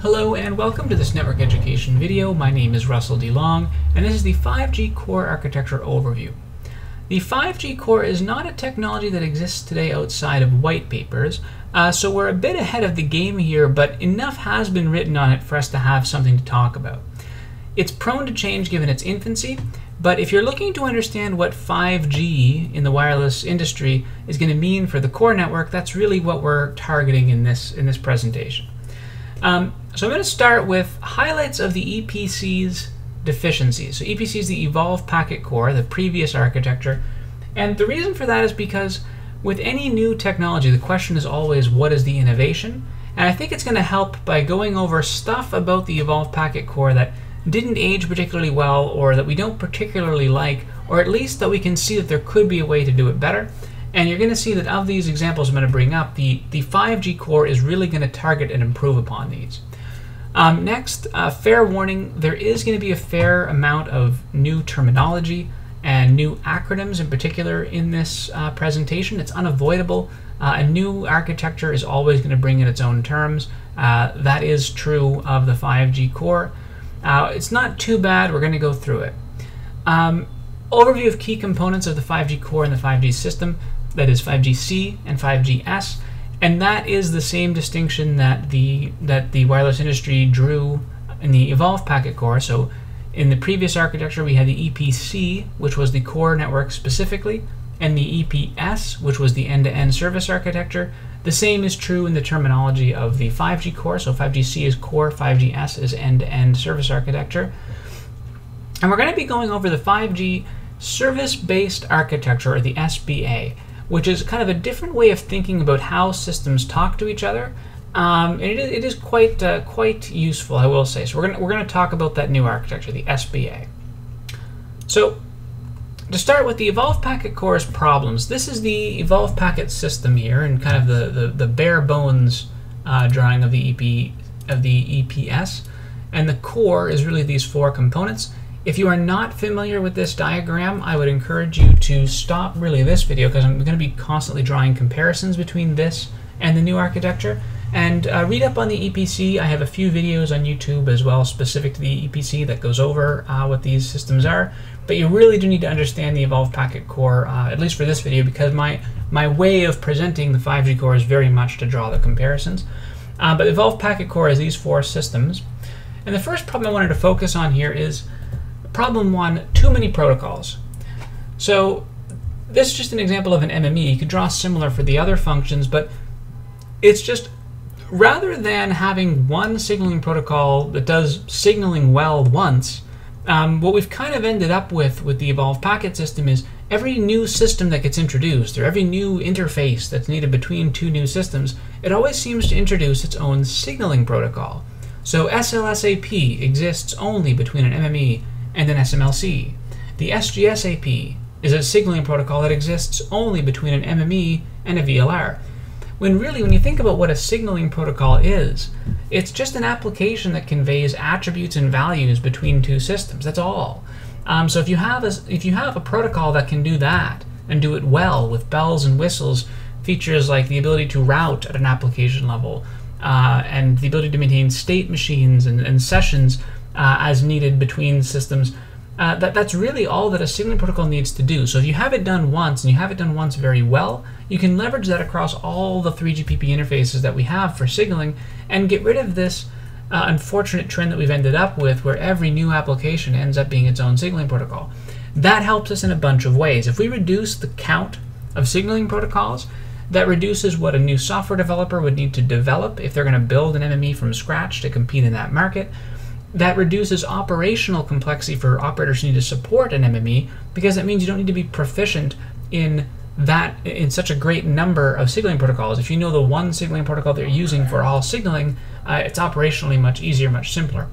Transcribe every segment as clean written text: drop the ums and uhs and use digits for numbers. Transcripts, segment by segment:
Hello and welcome to this network education video. My name is Russell DeLong and this is the 5G core architecture overview. The 5G core is not a technology that exists today outside of white papers, so we're a bit ahead of the game here, but enough has been written on it for us to have something to talk about. It's prone to change given its infancy, but if you're looking to understand what 5G in the wireless industry is going to mean for the core network, that's really what we're targeting in this presentation. So I'm going to start with highlights of the EPC's deficiencies. So EPC is the Evolved Packet Core, the previous architecture, and the reason for that is because with any new technology, the question is always, what is the innovation? And I think it's going to help by going over stuff about the Evolved Packet Core that didn't age particularly well, or that we don't particularly like, or at least that we can see that there could be a way to do it better. And you're going to see that of these examples I'm going to bring up, the 5G core is really going to target and improve upon these. Next, fair warning, there is going to be a fair amount of new terminology and new acronyms in particular in this presentation. It's unavoidable. A new architecture is always going to bring in its own terms. That is true of the 5G core. It's not too bad. We're going to go through it. Overview of key components of the 5G core and the 5G system, that is 5GC and 5GS. And that is the same distinction that the wireless industry drew in the Evolved Packet Core. So in the previous architecture, we had the EPC, which was the core network specifically, and the EPS, which was the end-to-end service architecture. The same is true in the terminology of the 5G core. So 5GC is core, 5GS is end-to-end service architecture. And we're going to be going over the 5G service-based architecture, or the SBA, which is kind of a different way of thinking about how systems talk to each other. And it is quite useful, I will say. So we're gonna talk about that new architecture, the SBA. So to start with the Evolved Packet Core's problems, this is the Evolved Packet system here, and kind of the bare bones drawing of the EPS, and the core is really these four components. If you are not familiar with this diagram, I would encourage you to stop really this video, because I'm going to be constantly drawing comparisons between this and the new architecture. And read up on the EPC. I have a few videos on YouTube as well specific to the EPC that goes over what these systems are. But you really do need to understand the Evolved Packet Core, at least for this video, because my way of presenting the 5G core is very much to draw the comparisons. But the Evolved Packet Core is these four systems. And the first problem I wanted to focus on here is problem one, too many protocols. So this is just an example of an MME. You could draw similar for the other functions, but it's just, rather than having one signaling protocol that does signaling well once, what we've kind of ended up with the Evolved Packet system is every new system that gets introduced, or every new interface that's needed between two new systems, it always seems to introduce its own signaling protocol. So SLSAP exists only between an MME and an SMLC. The SGSAP is a signaling protocol that exists only between an MME and a VLR. When really, when you think about what a signaling protocol is, it's just an application that conveys attributes and values between two systems. That's all. So if you have a protocol that can do that and do it well with bells and whistles, features like the ability to route at an application level, and the ability to maintain state machines and sessions as needed between systems, that's really all that a signaling protocol needs to do. So if you have it done once, and you have it done once very well, you can leverage that across all the 3GPP interfaces that we have for signaling and get rid of this unfortunate trend that we've ended up with, where every new application ends up being its own signaling protocol. That helps us in a bunch of ways. If we reduce the count of signaling protocols, that reduces what a new software developer would need to develop if they're going to build an MME from scratch to compete in that market. That reduces operational complexity for operators who need to support an MME, because that means you don't need to be proficient in such a great number of signaling protocols. If you know the one signaling protocol that you're using for all signaling, it's operationally much easier, much simpler.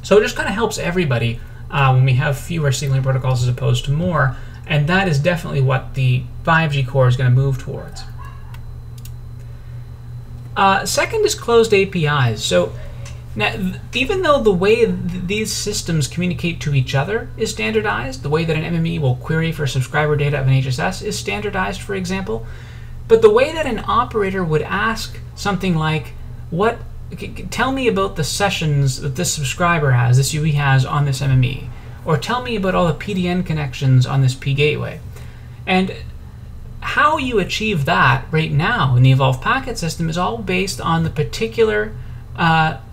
So it just kind of helps everybody when we have fewer signaling protocols as opposed to more, and that is definitely what the 5G core is going to move towards. Second is closed APIs. So now, even though the way these systems communicate to each other is standardized, the way that an MME will query for subscriber data of an HSS is standardized, for example, but the way that an operator would ask something like, what tell me about the sessions that this subscriber has, this UE has on this MME, or tell me about all the PDN connections on this P gateway. And how you achieve that right now in the Evolved Packet System is all based on the particular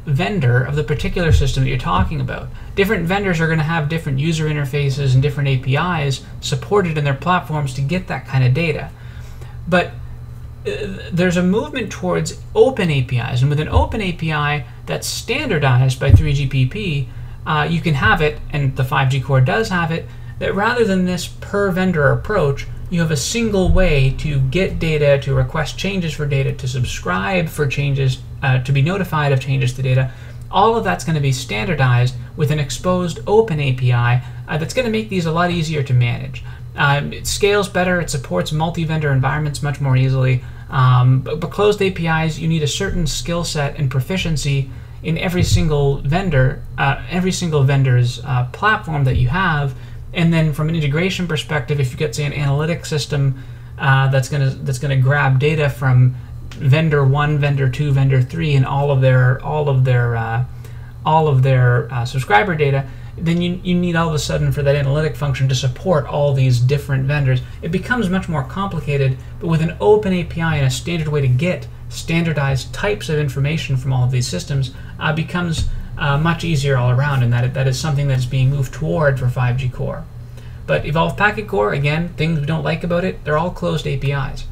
vendor of the particular system that you're talking about. Different vendors are going to have different user interfaces and different APIs supported in their platforms to get that kind of data. But there's a movement towards open APIs, and with an open API that's standardized by 3GPP, you can have it, and the 5G core does have it, that rather than this per vendor approach, you have a single way to get data, to request changes for data, to subscribe for changes, to be notified of changes to data. All of that's going to be standardized with an exposed open API that's going to make these a lot easier to manage. It scales better, it supports multi-vendor environments much more easily, but closed APIs, you need a certain skill set and proficiency in every single vendor, every single vendor's platform that you have. And then from an integration perspective, if you get, say, an analytics system that's gonna grab data from vendor 1, vendor 2, vendor 3, and all of their subscriber data, then you need all of a sudden for that analytic function to support all these different vendors. It becomes much more complicated, but with an open API and a standard way to get standardized types of information from all of these systems becomes much easier all around, and that is something that's being moved toward for 5G core. But Evolved Packet Core, again, things we don't like about it, they're all closed APIs.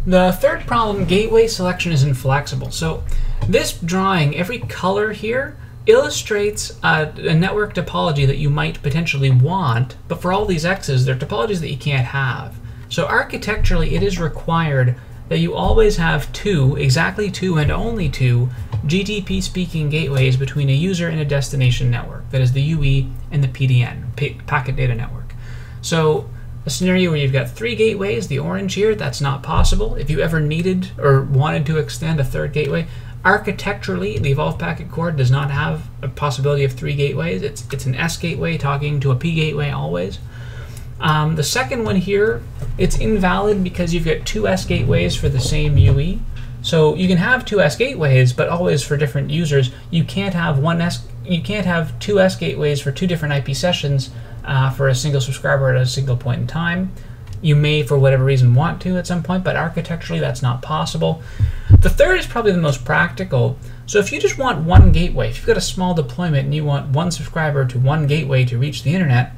The third problem, gateway selection is inflexible. So this drawing, every color here illustrates a network topology that you might potentially want, but for all these X's, they're topologies that you can't have. So architecturally, it is required that you always have exactly two and only two GTP speaking gateways between a user and a destination network. That is the UE and the PDN, Packet Data Network. So a scenario where you've got 3 gateways, the orange here, that's not possible. If you ever needed or wanted to extend a third gateway, architecturally, the Evolved Packet Core does not have a possibility of 3 gateways. It's an S gateway talking to a P gateway always. The second one here, it's invalid because you've got 2 S gateways for the same UE. So you can have 2 S gateways, but always for different users. You can't have 2 S gateways for 2 different IP sessions for a single subscriber at a single point in time. You may, for whatever reason, want to at some point, but architecturally that's not possible. The third is probably the most practical. So if you just want 1 gateway, if you've got a small deployment and you want 1 subscriber to 1 gateway to reach the internet,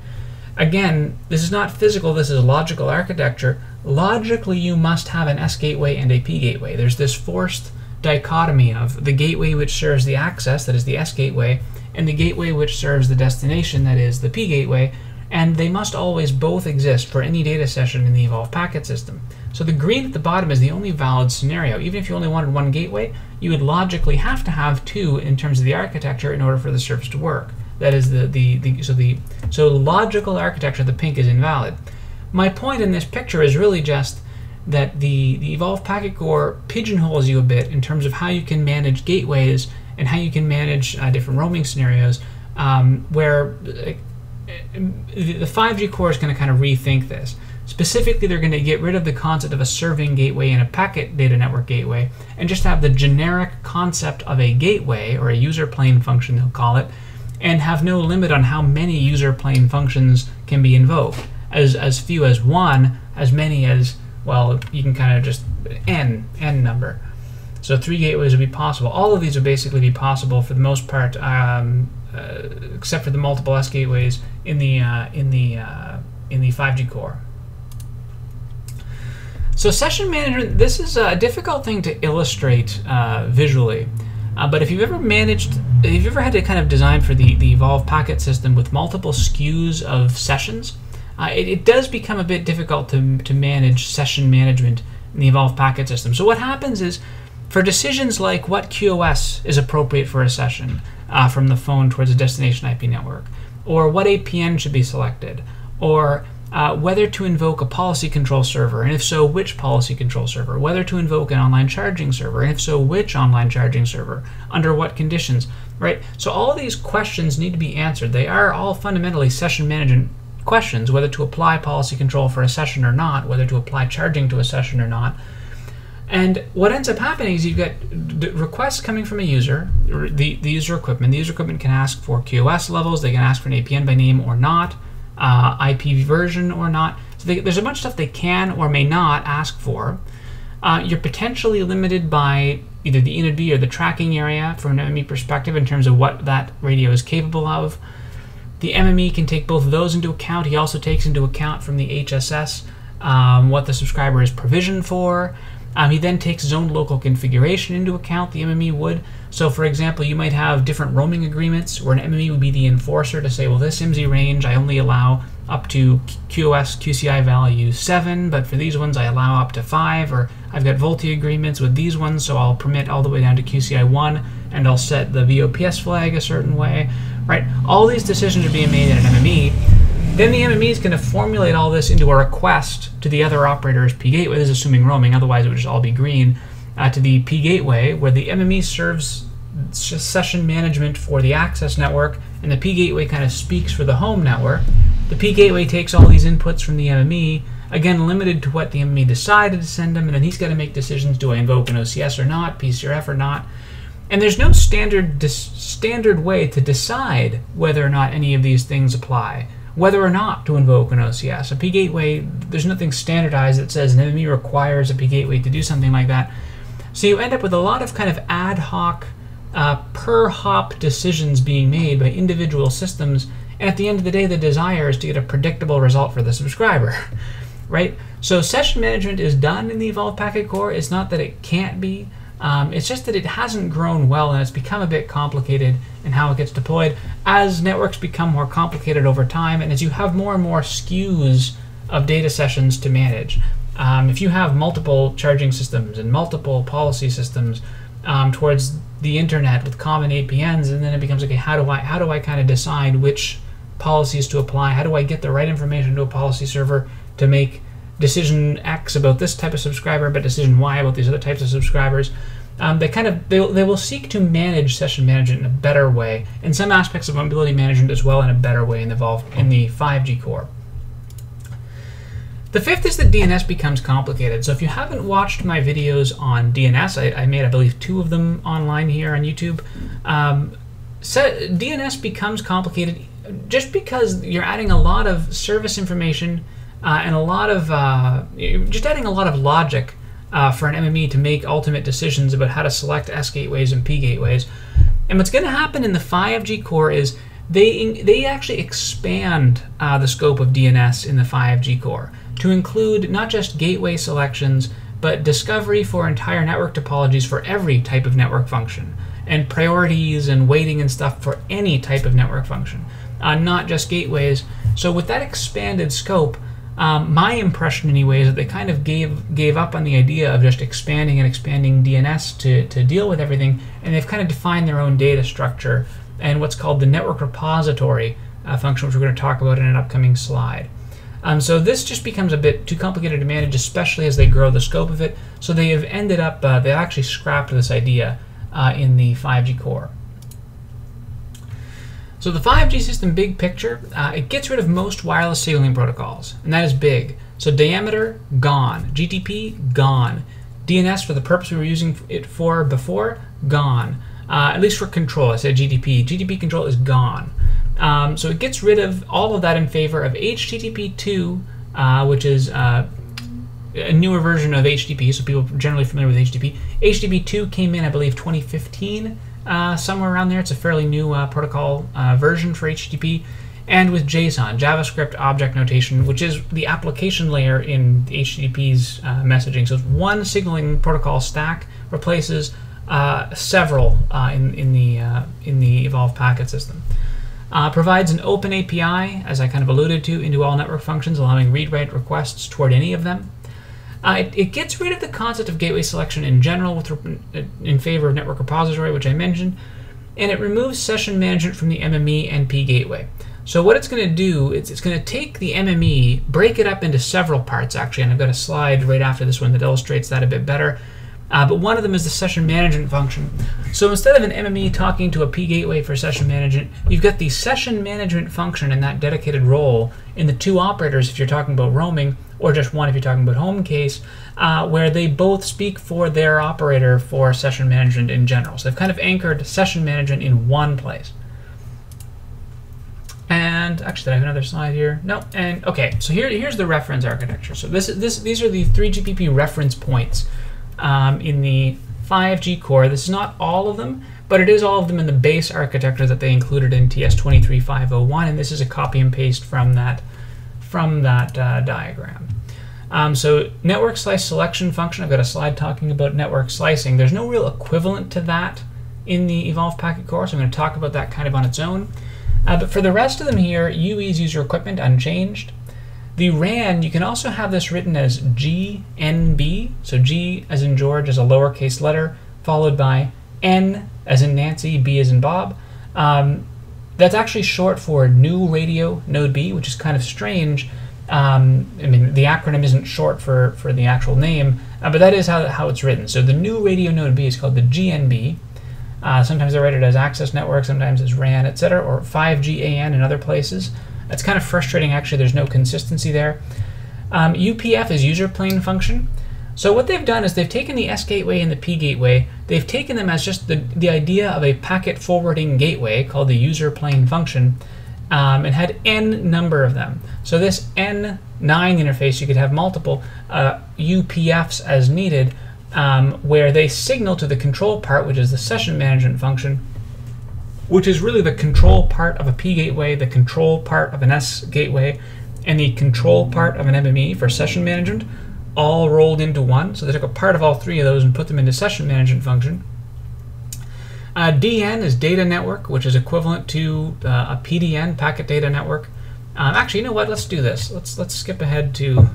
again, this is not physical, this is logical architecture. Logically, you must have an S gateway and a P gateway. There's this forced dichotomy of the gateway which serves the access, that is the S gateway, and the gateway which serves the destination, that is the P gateway, and they must always both exist for any data session in the Evolved Packet System. So the green at the bottom is the only valid scenario. Even if you only wanted 1 gateway, you would logically have to have 2 in terms of the architecture in order for the service to work. That is so logical architecture, the pink, is invalid. My point in this picture is really just that the Evolved Packet Core pigeonholes you a bit in terms of how you can manage gateways and how you can manage different roaming scenarios, where the 5G core is going to kind of rethink this. Specifically, they're going to get rid of the concept of a serving gateway and a packet data network gateway and just have the generic concept of a gateway, or a user plane function they'll call it, and have no limit on how many user plane functions can be invoked. As few as 1, as many as, well, you can kind of just n number. So 3 gateways would be possible. All of these would basically be possible for the most part, except for the multiple S gateways in the 5G core. So session management, this is a difficult thing to illustrate visually. But if you've ever had to kind of design for the Evolved Packet System with multiple SKUs of sessions, it does become a bit difficult to manage session management in the Evolved Packet System. So what happens is, for decisions like what QoS is appropriate for a session from the phone towards a destination IP network, or what APN should be selected, or whether to invoke a policy control server, and if so, which policy control server, whether to invoke an online charging server, and if so, which online charging server, under what conditions, right? So all of these questions need to be answered. They are all fundamentally session management questions, whether to apply policy control for a session or not, whether to apply charging to a session or not. And what ends up happening is you've got requests coming from a user, the user equipment. The user equipment can ask for QoS levels, they can ask for an APN by name or not, IP version or not. So there's a bunch of stuff they can or may not ask for. You're potentially limited by either the INID or the tracking area from an MME perspective in terms of what that radio is capable of. The MME can take both of those into account. He also takes into account from the HSS what the subscriber is provisioned for. He then takes zone local configuration into account, the MME would. So for example, you might have different roaming agreements where an MME would be the enforcer to say, well, this IMSI range I only allow up to QoS QCI value 7, but for these ones I allow up to 5, or I've got VoLTE agreements with these ones, so I'll permit all the way down to QCI 1, and I'll set the VOPS flag a certain way, right? All these decisions are being made in an MME. Then the MME is going to formulate all this into a request to the other operator's P gateway. This is assuming roaming, otherwise it would just all be green. To the P gateway, where the MME serves session management for the access network, and the P gateway kind of speaks for the home network. The P gateway takes all these inputs from the MME, again limited to what the MME decided to send them, and then he's got to make decisions: do I invoke an OCS or not, PCRF or not? And there's no standard way to decide whether or not any of these things apply, whether or not to invoke an OCS. A P gateway, there's nothing standardized that says an MME requires a P gateway to do something like that. So you end up with a lot of kind of ad hoc, per hop decisions being made by individual systems, and at the end of the day, the desire is to get a predictable result for the subscriber, right? So session management is done in the Evolved Packet Core. It's not that it can't be. It's just that it hasn't grown well, and it's become a bit complicated in how it gets deployed as networks become more complicated over time, and as you have more and more SKUs of data sessions to manage. If you have multiple charging systems and multiple policy systems towards the internet with common APNs, and then it becomes, okay, how do I kind of decide which policies to apply? How do I get the right information to a policy server to make decision X about this type of subscriber, but decision Y about these other types of subscribers? They will seek to manage session management in a better way, and some aspects of mobility management as well in a better way in the 5G core. The fifth is that DNS becomes complicated. So if you haven't watched my videos on DNS, I made, I believe, 2 of them online here on YouTube. DNS becomes complicated just because you're adding a lot of service information and a lot of just adding a lot of logic for an MME to make ultimate decisions about how to select S gateways and P gateways. And what's going to happen in the 5G core is they actually expand the scope of DNS in the 5G core to include not just gateway selections, but discovery for entire network topologies for every type of network function, and priorities and weighting and stuff for any type of network function, not just gateways. So with that expanded scope, my impression anyway is that they kind of gave up on the idea of just expanding DNS to deal with everything, and they've kind of defined their own data structure and what's called the network repository function, which we're going to talk about in an upcoming slide. So this just becomes a bit too complicated to manage, especially as they grow the scope of it. So they have ended up, they actually scrapped this idea in the 5G core. So the 5G system, big picture, it gets rid of most wireless signaling protocols, and that is big. So diameter, gone. GTP, gone. DNS, for the purpose we were using it for before, gone. At least for control, I said GTP. GTP control is gone. So it gets rid of all of that in favor of HTTP2, which is a newer version of HTTP, so people are generally familiar with HTTP. HTTP2 came in, I believe, 2015, somewhere around there. It's a fairly new protocol version for HTTP. And with JSON, JavaScript Object Notation, which is the application layer in HTTP's messaging. So it's one signaling protocol stack replaces several in the Evolved Packet system. Provides an open API, as I kind of alluded to, into all network functions, allowing read-write requests toward any of them. It gets rid of the concept of gateway selection in general in favor of network repository, which I mentioned, and it removes session management from the MME and P gateway. So what it's going to do, it's going to take the MME, break it up into several parts actually, and I've got a slide right after this one that illustrates that a bit better. But one of them is the session management function. So instead of an MME talking to a P gateway for session management, you've got the session management function in that dedicated role in the two operators if you're talking about roaming, or just one if you're talking about home case, where they both speak for their operator for session management in general. So they've kind of anchored session management in one place. And actually, did I have another slide here? No. And okay, so here's the reference architecture. So these are the 3GPP reference points in the 5G core. This is not all of them, but it is all of them in the base architecture that they included in TS23501, and this is a copy and paste from that diagram. So network slice selection function, I've got a slide talking about network slicing. There's no real equivalent to that in the Evolve Packet Core, so I'm going to talk about that kind of on its own. But for the rest of them here, UE's user equipment unchanged. The RAN, you can also have this written as GNB, so G as in George as a lowercase letter, followed by N as in Nancy, B as in Bob. That's actually short for New Radio Node B, which is kind of strange. I mean, the acronym isn't short for the actual name, but that is how it's written. So the New Radio Node B is called the GNB. Sometimes they write it as Access Network, sometimes as RAN, etc., or 5GAN in other places. That's kind of frustrating, actually. There's no consistency there. UPF is user plane function. So what they've done is they've taken the S gateway and the P gateway, they've taken them as just the idea of a packet forwarding gateway called the user plane function, and had n number of them. So this N9 interface, you could have multiple UPFs as needed, where they signal to the control part, which is the session management function, which is really the control part of a P gateway, the control part of an S gateway, and the control part of an MME for session management, all rolled into one. So they took a part of all three of those and put them into session management function. DN is data network, which is equivalent to a PDN, packet data network. Actually, you know what? Let's do this. Let's skip ahead to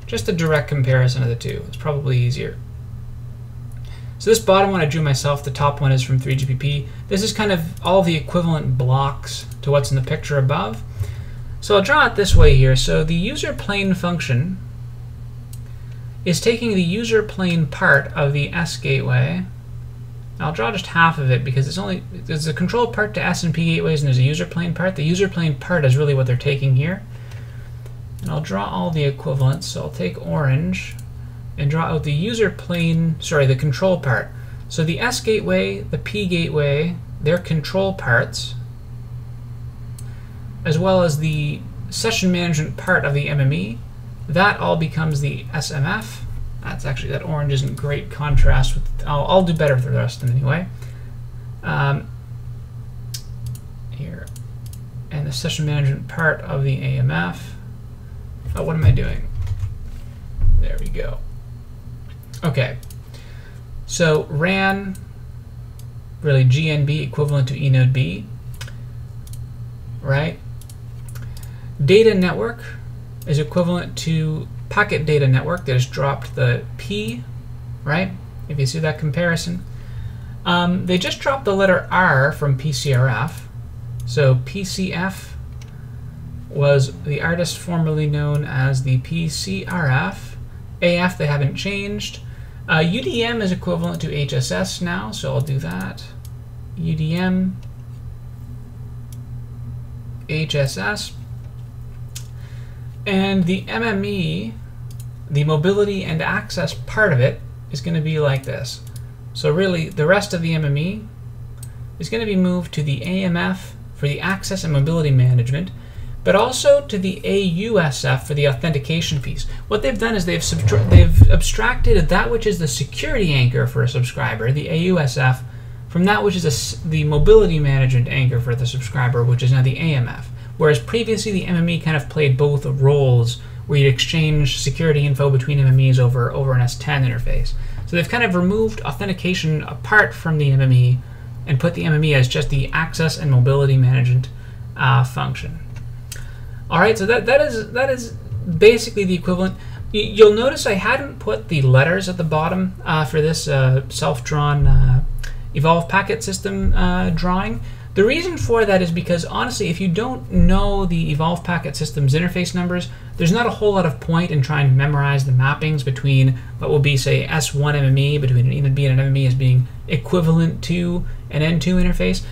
just a direct comparison of the two. It's probably easier. So this bottom one I drew myself. The top one is from 3GPP. This is kind of all the equivalent blocks to what's in the picture above. So I'll draw it this way here. So the user plane function is taking the user plane part of the S gateway. I'll draw just half of it because there's a control part to S and P gateways and there's a user plane part. The user plane part is really what they're taking here. And I'll draw all the equivalents. So I'll take orange and draw out the user plane, sorry, the control part. So the S gateway, the P gateway, their control parts, as well as the session management part of the MME, that all becomes the SMF. That's actually, that orange isn't great contrast with, I'll do better for the rest of them anyway. Here, and the session management part of the AMF. Oh, what am I doing? There we go. Okay, so RAN, really GNB equivalent to eNode B, right? Data network is equivalent to packet data network. They just dropped the P, right? If you see that comparison. They just dropped the letter R from PCRF. So PCF was the artist formerly known as the PCRF. AF they haven't changed. UDM is equivalent to HSS now, so I'll do that. UDM, HSS. And the MME, the mobility and access part of it, is going to be like this. So really, the rest of the MME is going to be moved to the AMF for the access and mobility management, but also to the AUSF for the authentication piece. What they've done is they've abstracted that which is the security anchor for a subscriber, the AUSF, from that which is the mobility management anchor for the subscriber, which is now the AMF. Whereas previously the MME kind of played both roles, where you'd exchange security info between MMEs over an S10 interface. So they've kind of removed authentication apart from the MME and put the MME as just the access and mobility management function. All right, so that is basically the equivalent. You'll notice I hadn't put the letters at the bottom for this self-drawn Evolve packet system drawing. The reason for that is because, honestly, if you don't know the Evolve Packet Systems interface numbers, there's not a whole lot of point in trying to memorize the mappings between what will be, say, S1 MME, between an ENID-B and an MME as being equivalent to an N2 interface.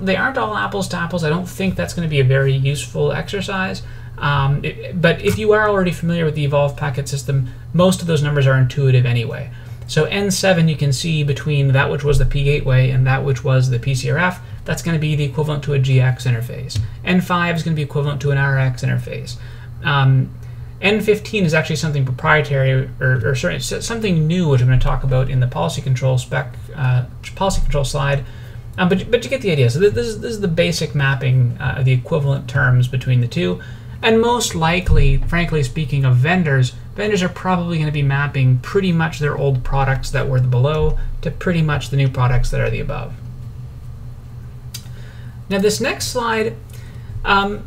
They aren't all apples to apples. I don't think that's going to be a very useful exercise. But if you are already familiar with the Evolve Packet System, most of those numbers are intuitive anyway. So N7 you can see between that which was the P gateway and that which was the PCRF, that's going to be the equivalent to a GX interface. N5 is going to be equivalent to an RX interface. N15 is actually something proprietary, or certainly something new, which I'm going to talk about in the policy control slide. But you get the idea. So this is the basic mapping of the equivalent terms between the two. And most likely, frankly speaking, of vendors are probably going to be mapping pretty much their old products that were the below to pretty much the new products that are the above. Now this next slide, I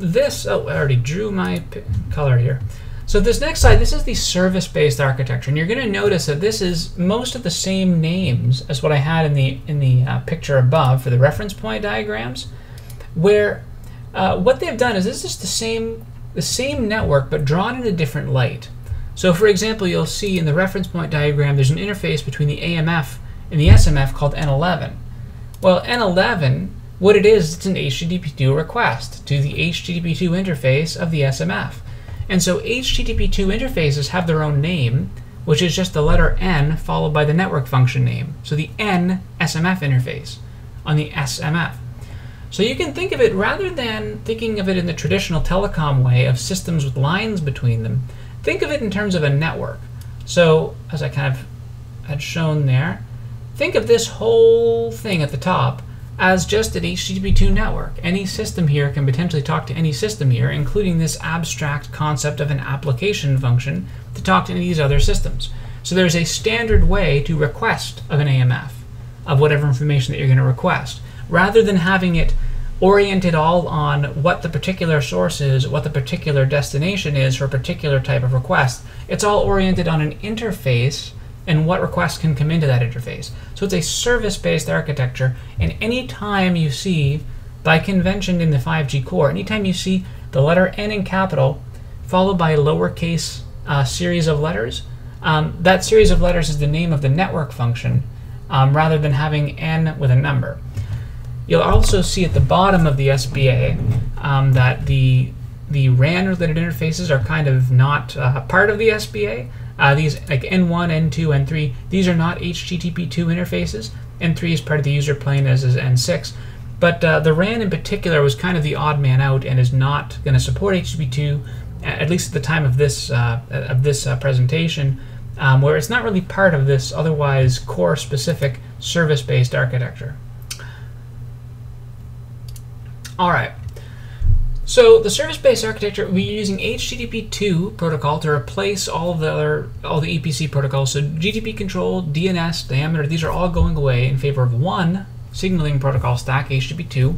already drew my color here. So this next slide, this is the service-based architecture, and you're going to notice that this is most of the same names as what I had in the picture above for the reference point diagrams, where what they've done is this is the same network but drawn in a different light. So for example, you'll see in the reference point diagram there's an interface between the AMF and the SMF called N11. Well, N11, what it is, it's an HTTP2 request to the HTTP2 interface of the SMF. And so HTTP2 interfaces have their own name, which is just the letter N followed by the network function name. So the N SMF interface on the SMF. So you can think of it, rather than thinking of it in the traditional telecom way of systems with lines between them, think of it in terms of a network. So as I kind of had shown there, think of this whole thing at the top as just an HTTP2 network. Any system here can potentially talk to any system here, including this abstract concept of an application function to talk to any of these other systems. So there's a standard way to request of an AMF, of whatever information that you're going to request, rather than having it oriented all on what the particular source is, what the particular destination is for a particular type of request. It's all oriented on an interface and what requests can come into that interface. So it's a service-based architecture, and anytime you see, by convention in the 5G core, anytime you see the letter N in capital followed by a lowercase series of letters, that series of letters is the name of the network function, rather than having N with a number. You'll also see at the bottom of the SBA that the RAN-related interfaces are kind of not part of the SBA. These, like N1, N2, N3, these are not HTTP2 interfaces. N3 is part of the user plane, as is N6. But the RAN in particular was kind of the odd man out and is not going to support HTTP2, at least at the time of this presentation, where it's not really part of this otherwise core-specific service-based architecture. All right. So the service-based architecture, we're using HTTP2 protocol to replace all the EPC protocols. So GTP control, DNS, diameter, these are all going away in favor of one signaling protocol stack, HTTP2.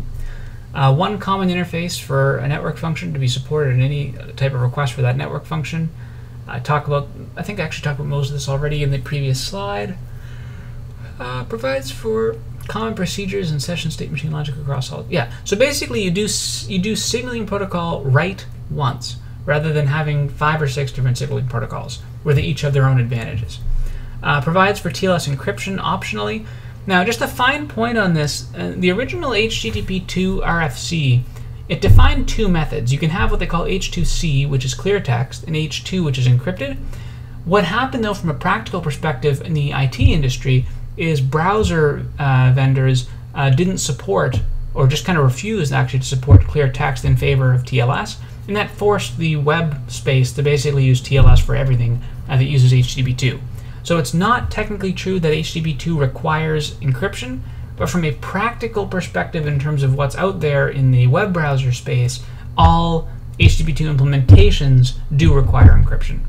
One common interface for a network function to be supported in any type of request for that network function. I think I actually talked about most of this already in the previous slide. Provides for common procedures and session state machine logic across all. Yeah, so basically you do signaling protocol write once, rather than having 5 or 6 different signaling protocols, where they each have their own advantages. Provides for TLS encryption optionally. Now, just a fine point on this, the original HTTP2 RFC, it defined 2 methods. You can have what they call H2C, which is clear text, and H2, which is encrypted. What happened, though, from a practical perspective in the IT industry is browser vendors didn't support, or just kind of refused actually to support clear text in favor of TLS, and that forced the web space to basically use TLS for everything that uses HTTP2. So it's not technically true that HTTP2 requires encryption, but from a practical perspective in terms of what's out there in the web browser space, all HTTP2 implementations do require encryption.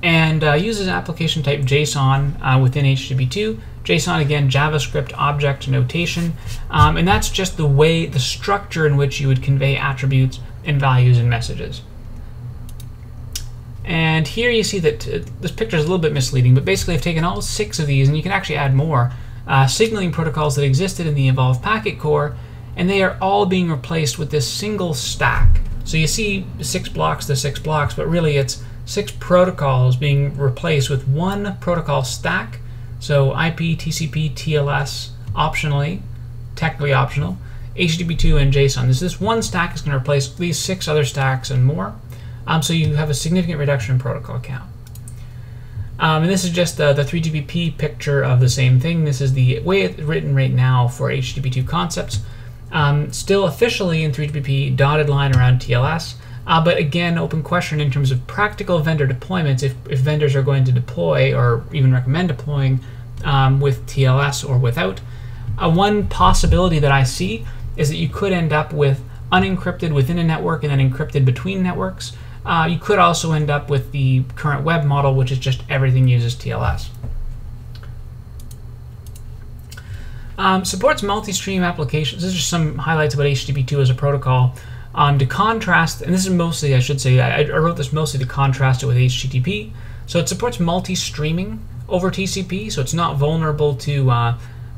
And uses application type JSON within HTTP2. JSON, again, JavaScript object notation, and that's just the structure in which you would convey attributes and values and messages. And here you see that this picture is a little bit misleading, but basically I've taken all 6 of these, and you can actually add more. signaling protocols that existed in the Evolved Packet Core, and they are all being replaced with this single stack. So you see 6 blocks to 6 blocks, but really it's 6 protocols being replaced with one protocol stack. So IP, TCP, TLS, optionally, technically optional, HTTP2 and JSON. This one stack is going to replace these 6 other stacks and more. So you have a significant reduction in protocol count. And this is just the 3GPP picture of the same thing. This is the way it's written right now for HTTP2 concepts. Still officially in 3GPP, dotted line around TLS. But again, open question in terms of practical vendor deployments, if vendors are going to deploy or even recommend deploying with TLS or without. One possibility that I see is that you could end up with unencrypted within a network and then encrypted between networks. You could also end up with the current web model, which is just everything uses TLS. Supports multi-stream applications. These are some highlights about HTTP2 as a protocol. To contrast, and this is mostly, I should say, I wrote this mostly to contrast it with HTTP. So it supports multi-streaming over TCP, so it's not vulnerable to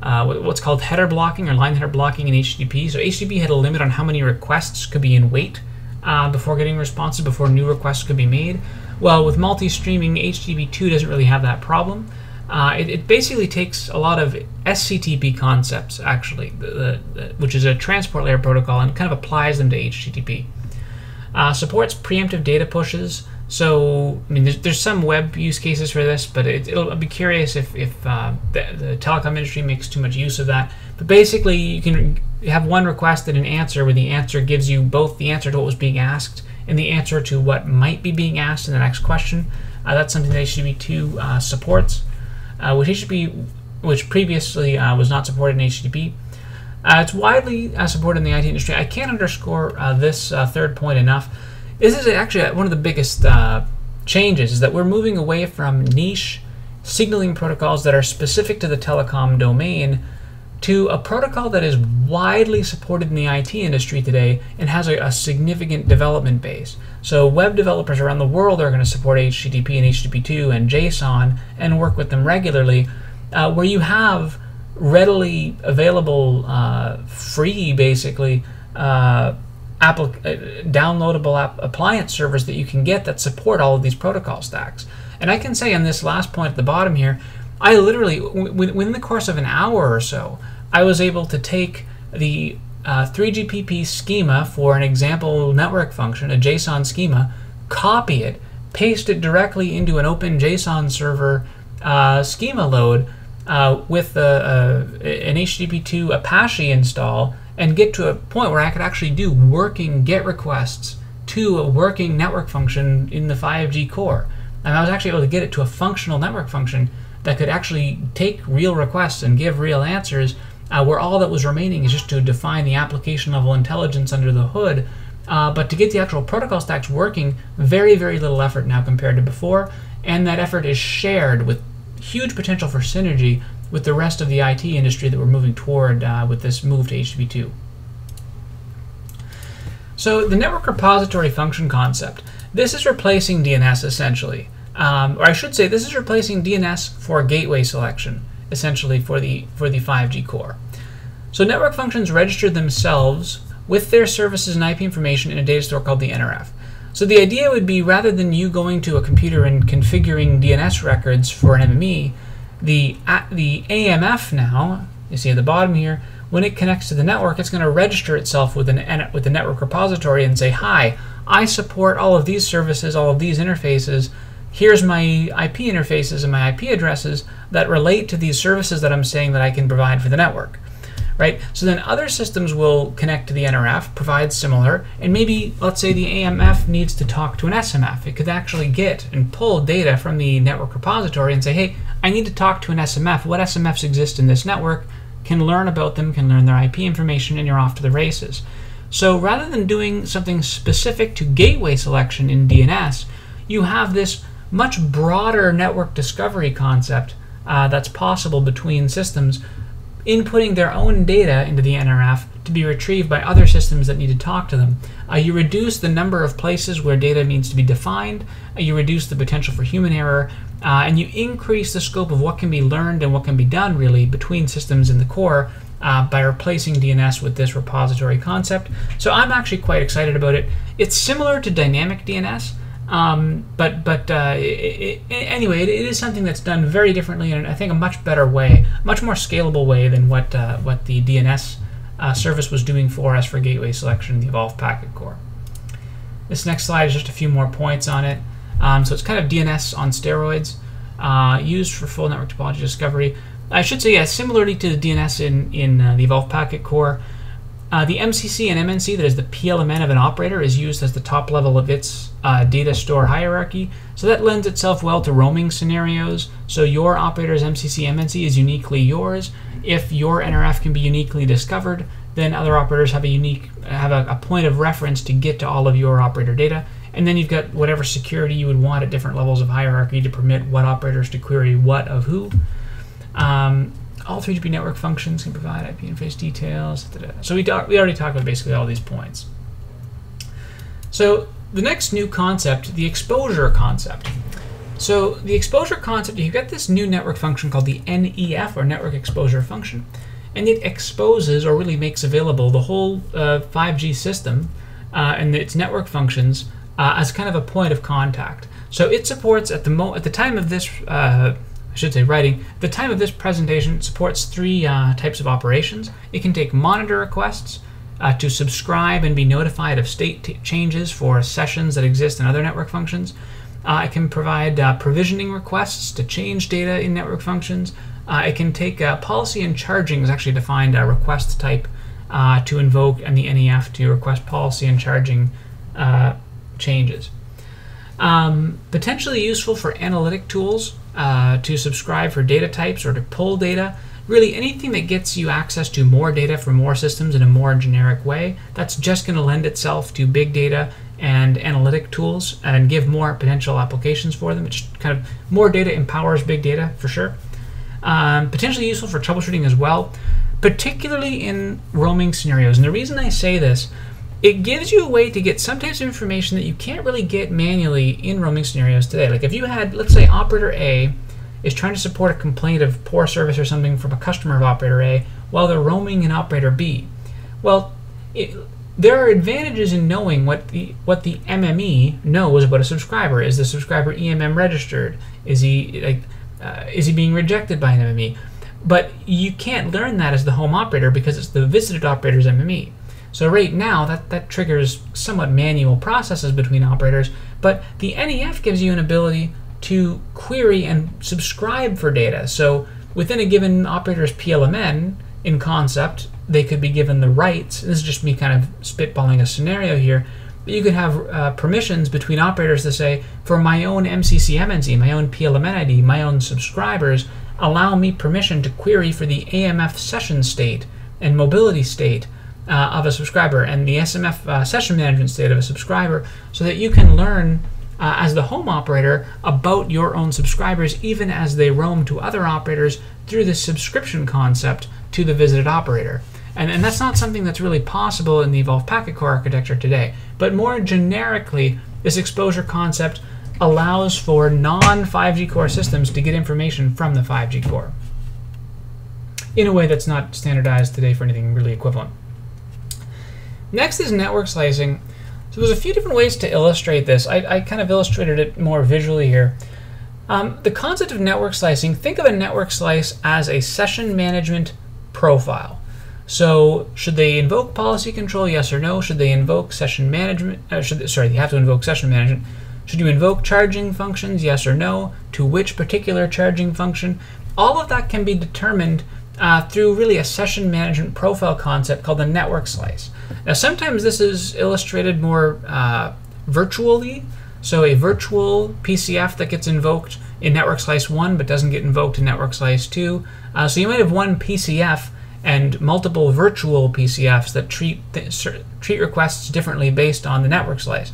what's called header blocking or line header blocking in HTTP. So HTTP had a limit on how many requests could be in wait before getting responses, before new requests could be made. Well, with multi-streaming, HTTP2 doesn't really have that problem. It basically takes a lot of SCTP concepts, actually, which is a transport layer protocol, and kind of applies them to HTTP. Supports preemptive data pushes. So, I mean, there's some web use cases for this, but I'll be curious if the telecom industry makes too much use of that. But basically, you can have one request and an answer where the answer gives you both the answer to what was being asked and the answer to what might be being asked in the next question. That's something that HTTP2 supports. Which previously was not supported in HTTP. It's widely supported in the IT industry. I can't underscore this third point enough. This is actually one of the biggest changes, is that we're moving away from niche signaling protocols that are specific to the telecom domain to a protocol that is widely supported in the IT industry today and has a significant development base. So web developers around the world are going to support HTTP and HTTP2 and JSON and work with them regularly, where you have readily available, free, basically, downloadable appliance servers that you can get that support all of these protocol stacks. And I can say on this last point at the bottom here, I literally, within the course of an hour or so, I was able to take the 3GPP schema for an example network function, a JSON schema, copy it, paste it directly into an open JSON server schema load with an HTTP2 Apache install, and get to a point where I could actually do working GET requests to a working network function in the 5G core. And I was actually able to get it to a functional network function that could actually take real requests and give real answers, where all that was remaining is just to define the application level intelligence under the hood. But to get the actual protocol stacks working, very, very little effort now compared to before, and that effort is shared with huge potential for synergy with the rest of the IT industry that we're moving toward with this move to HTTP2. So the network repository function concept, this is replacing DNS essentially. Or I should say, this is replacing DNS for gateway selection, essentially for the 5G core. So network functions register themselves with their services and IP information in a data store called the NRF. So the idea would be, rather than you going to a computer and configuring DNS records for an MME, the AMF now, you see at the bottom here, when it connects to the network, it's going to register itself with the network repository and say, hi, I support all of these services, all of these interfaces. Here's my IP interfaces and my IP addresses that relate to these services that I'm saying that I can provide for the network. Right? So then other systems will connect to the NRF, provide similar, and maybe, let's say the AMF needs to talk to an SMF. It could actually get and pull data from the network repository and say, hey, I need to talk to an SMF. What SMFs exist in this network? Can learn about them, can learn their IP information, and you're off to the races. So rather than doing something specific to gateway selection in DNS, you have this much broader network discovery concept that's possible between systems, inputting their own data into the NRF to be retrieved by other systems that need to talk to them. You reduce the number of places where data needs to be defined. You reduce the potential for human error. and you increase the scope of what can be learned and what can be done really between systems in the core by replacing DNS with this repository concept. So I'm actually quite excited about it. It's similar to dynamic DNS, anyway, it is something that's done very differently, and I think a much better way, much more scalable way than what the DNS service was doing for us for gateway selection in the Evolved Packet Core. This next slide is just a few more points on it. So it's kind of DNS on steroids, used for full network topology discovery. I should say, yeah, similarly to the DNS in the Evolved Packet Core, the MCC and MNC, that is the PLMN of an operator, is used as the top level of its data store hierarchy. So that lends itself well to roaming scenarios. So your operator's MCC MNC is uniquely yours. If your NRF can be uniquely discovered, then other operators have a point of reference to get to all of your operator data. And then you've got whatever security you would want at different levels of hierarchy to permit what operators to query what of who. All 3GP network functions can provide IP interface details. So we already talked about basically all these points. So the next new concept, the exposure concept. So the exposure concept, you've got this new network function called the NEF, or network exposure function, and it exposes, or really makes available, the whole 5G system and its network functions as kind of a point of contact. So it supports, at the time of this I should say writing, at the time of this presentation, it supports three types of operations. It can take monitor requests to subscribe and be notified of state changes for sessions that exist in other network functions. It can provide provisioning requests to change data in network functions. It can take policy and charging is actually defined request type to invoke, and the NEF to request policy and charging changes. Potentially useful for analytic tools to subscribe for data types or to pull data. Really anything that gets you access to more data from more systems in a more generic way, that's just going to lend itself to big data and analytic tools and give more potential applications for them. It's kind of more data empowers big data for sure. Potentially useful for troubleshooting as well, particularly in roaming scenarios. And the reason I say this, it gives you a way to get some types of information that you can't really get manually in roaming scenarios today. Like if you had, let's say, operator A is trying to support a complaint of poor service or something from a customer of operator A while they're roaming in operator B. Well, there are advantages in knowing what the MME knows about a subscriber. Is the subscriber EMM registered? Is he being rejected by an MME? But you can't learn that as the home operator because it's the visited operator's MME. So right now, that triggers somewhat manual processes between operators, but the NEF gives you an ability to query and subscribe for data. So within a given operator's PLMN, in concept, they could be given the rights. This is just me kind of spitballing a scenario here, but you could have permissions between operators to say, for my own MCC MNC, my own PLMN ID, my own subscribers, allow me permission to query for the AMF session state and mobility state of a subscriber and the SMF session management state of a subscriber, so that you can learn as the home operator about your own subscribers even as they roam to other operators through the subscription concept to the visited operator. And that's not something that's really possible in the Evolved Packet Core architecture today. But more generically, this exposure concept allows for non-5G core systems to get information from the 5G core in a way that's not standardized today for anything really equivalent. Next is network slicing. So there's a few different ways to illustrate this. I kind of illustrated it more visually here. The concept of network slicing, think of a network slice as a session management profile. So should they invoke policy control, yes or no? Should they invoke session management? Sorry, you have to invoke session management. Should you invoke charging functions, yes or no? To which particular charging function? All of that can be determined through really a session management profile concept called the network slice. Now sometimes this is illustrated more virtually, so a virtual PCF that gets invoked in network slice 1 but doesn't get invoked in network slice 2. So you might have one PCF and multiple virtual PCFs that treat requests differently based on the network slice.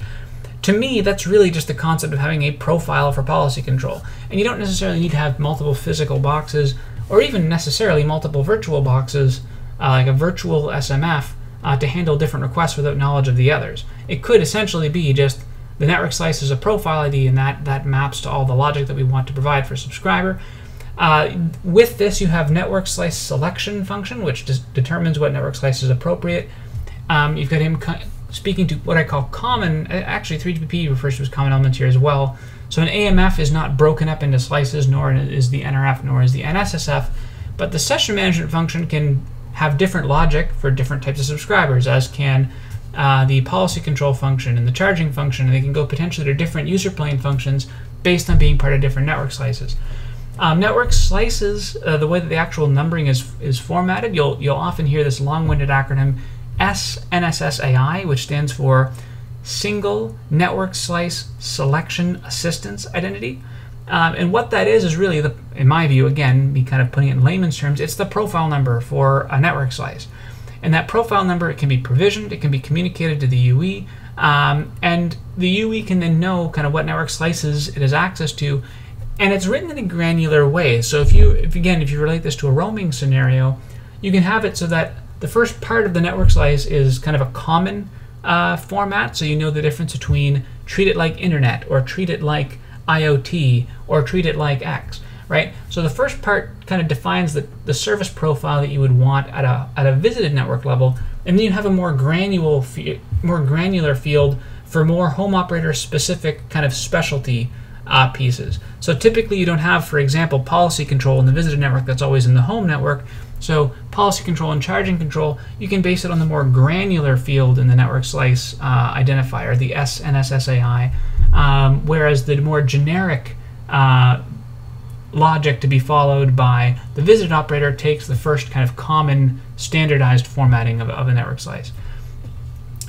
To me, that's really just the concept of having a profile for policy control. And you don't necessarily need to have multiple physical boxes or even necessarily multiple virtual boxes, like a virtual SMF, to handle different requests without knowledge of the others. It could essentially be just the network slice is a profile ID, and that maps to all the logic that we want to provide for a subscriber. With this, you have network slice selection function, which determines what network slice is appropriate. You've got him speaking to what I call common. Actually, 3GPP refers to as common elements here as well. So an AMF is not broken up into slices, nor is the NRF, nor is the NSSF. But the session management function can have different logic for different types of subscribers, as can the policy control function and the charging function, and they can go potentially to different user plane functions based on being part of different network slices. Network slices, the way that the actual numbering is formatted, you'll often hear this long-winded acronym SNSSAI, which stands for Single Network Slice Selection Assistance Identity. And what that is really, in my view, again, me kind of putting it in layman's terms, it's the profile number for a network slice. And that profile number, it can be provisioned, it can be communicated to the UE, and the UE can then know kind of what network slices it has access to. And it's written in a granular way. So if you relate this to a roaming scenario, you can have it so that the first part of the network slice is kind of a common format, so you know the difference between treat it like internet, or treat it like IoT, or treat it like X, right? So the first part kind of defines the service profile that you would want at a visited network level, and then you have a more granular field for more home operator specific kind of specialty pieces. So typically you don't have, for example, policy control in the visited network that's always in the home network. So policy control and charging control, you can base it on the more granular field in the network slice identifier, the SNSSAI, whereas the more generic logic to be followed by the visited operator takes the first kind of common standardized formatting of a network slice.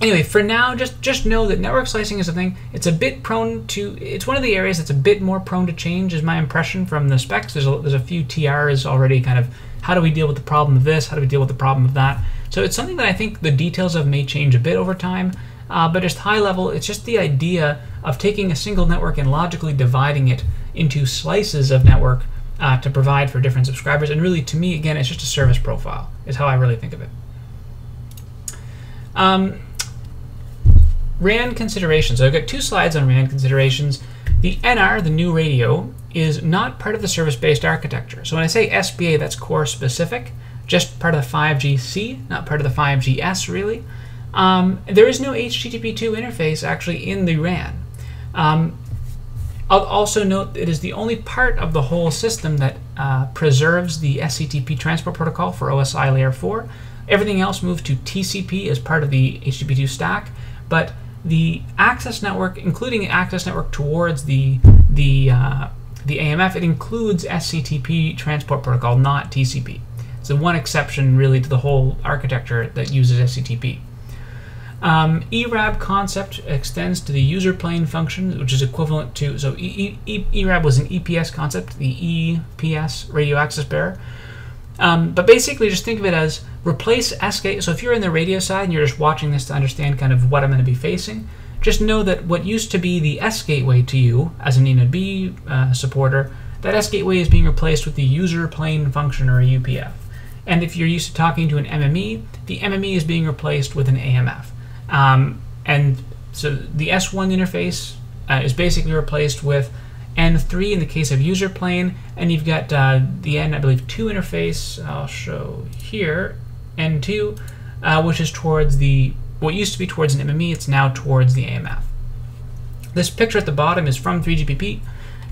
Anyway, for now, just know that network slicing is a thing. It's a bit prone to, it's one of the areas that's a bit more prone to change, is my impression from the specs. There's a few TRs already kind of, how do we deal with the problem of this? How do we deal with the problem of that? So it's something that I think the details of may change a bit over time, but just high level, it's just the idea of taking a single network and logically dividing it into slices of network to provide for different subscribers. And really, to me, again, it's just a service profile, is how I really think of it. RAN considerations. So I've got two slides on RAN considerations. The NR, the new radio, is not part of the service-based architecture. So when I say SBA, that's core specific, just part of the 5G-C, not part of the 5G-S really. There is no HTTP2 interface actually in the RAN. I'll also note it is the only part of the whole system that preserves the SCTP transport protocol for OSI layer 4. Everything else moved to TCP as part of the HTTP2 stack, but the access network, including the access network towards the AMF, it includes SCTP transport protocol, not TCP. It's the one exception really to the whole architecture that uses SCTP. ERAB concept extends to the user plane function, which is equivalent to, so ERAB was an EPS concept, the EPS radio access bearer. But basically just think of it as replace SK. So if you're in the radio side and you're just watching this to understand kind of what I'm going to be facing, just know that what used to be the S gateway to you as an eNodeB supporter, that S gateway is being replaced with the user plane function, or a UPF. And if you're used to talking to an MME, the MME is being replaced with an AMF. And so the S1 interface is basically replaced with N3 in the case of user plane, and you've got the N, I believe, 2 interface, I'll show here, N2, which is towards what used to be towards an MME, it's now towards the AMF. This picture at the bottom is from 3GPP,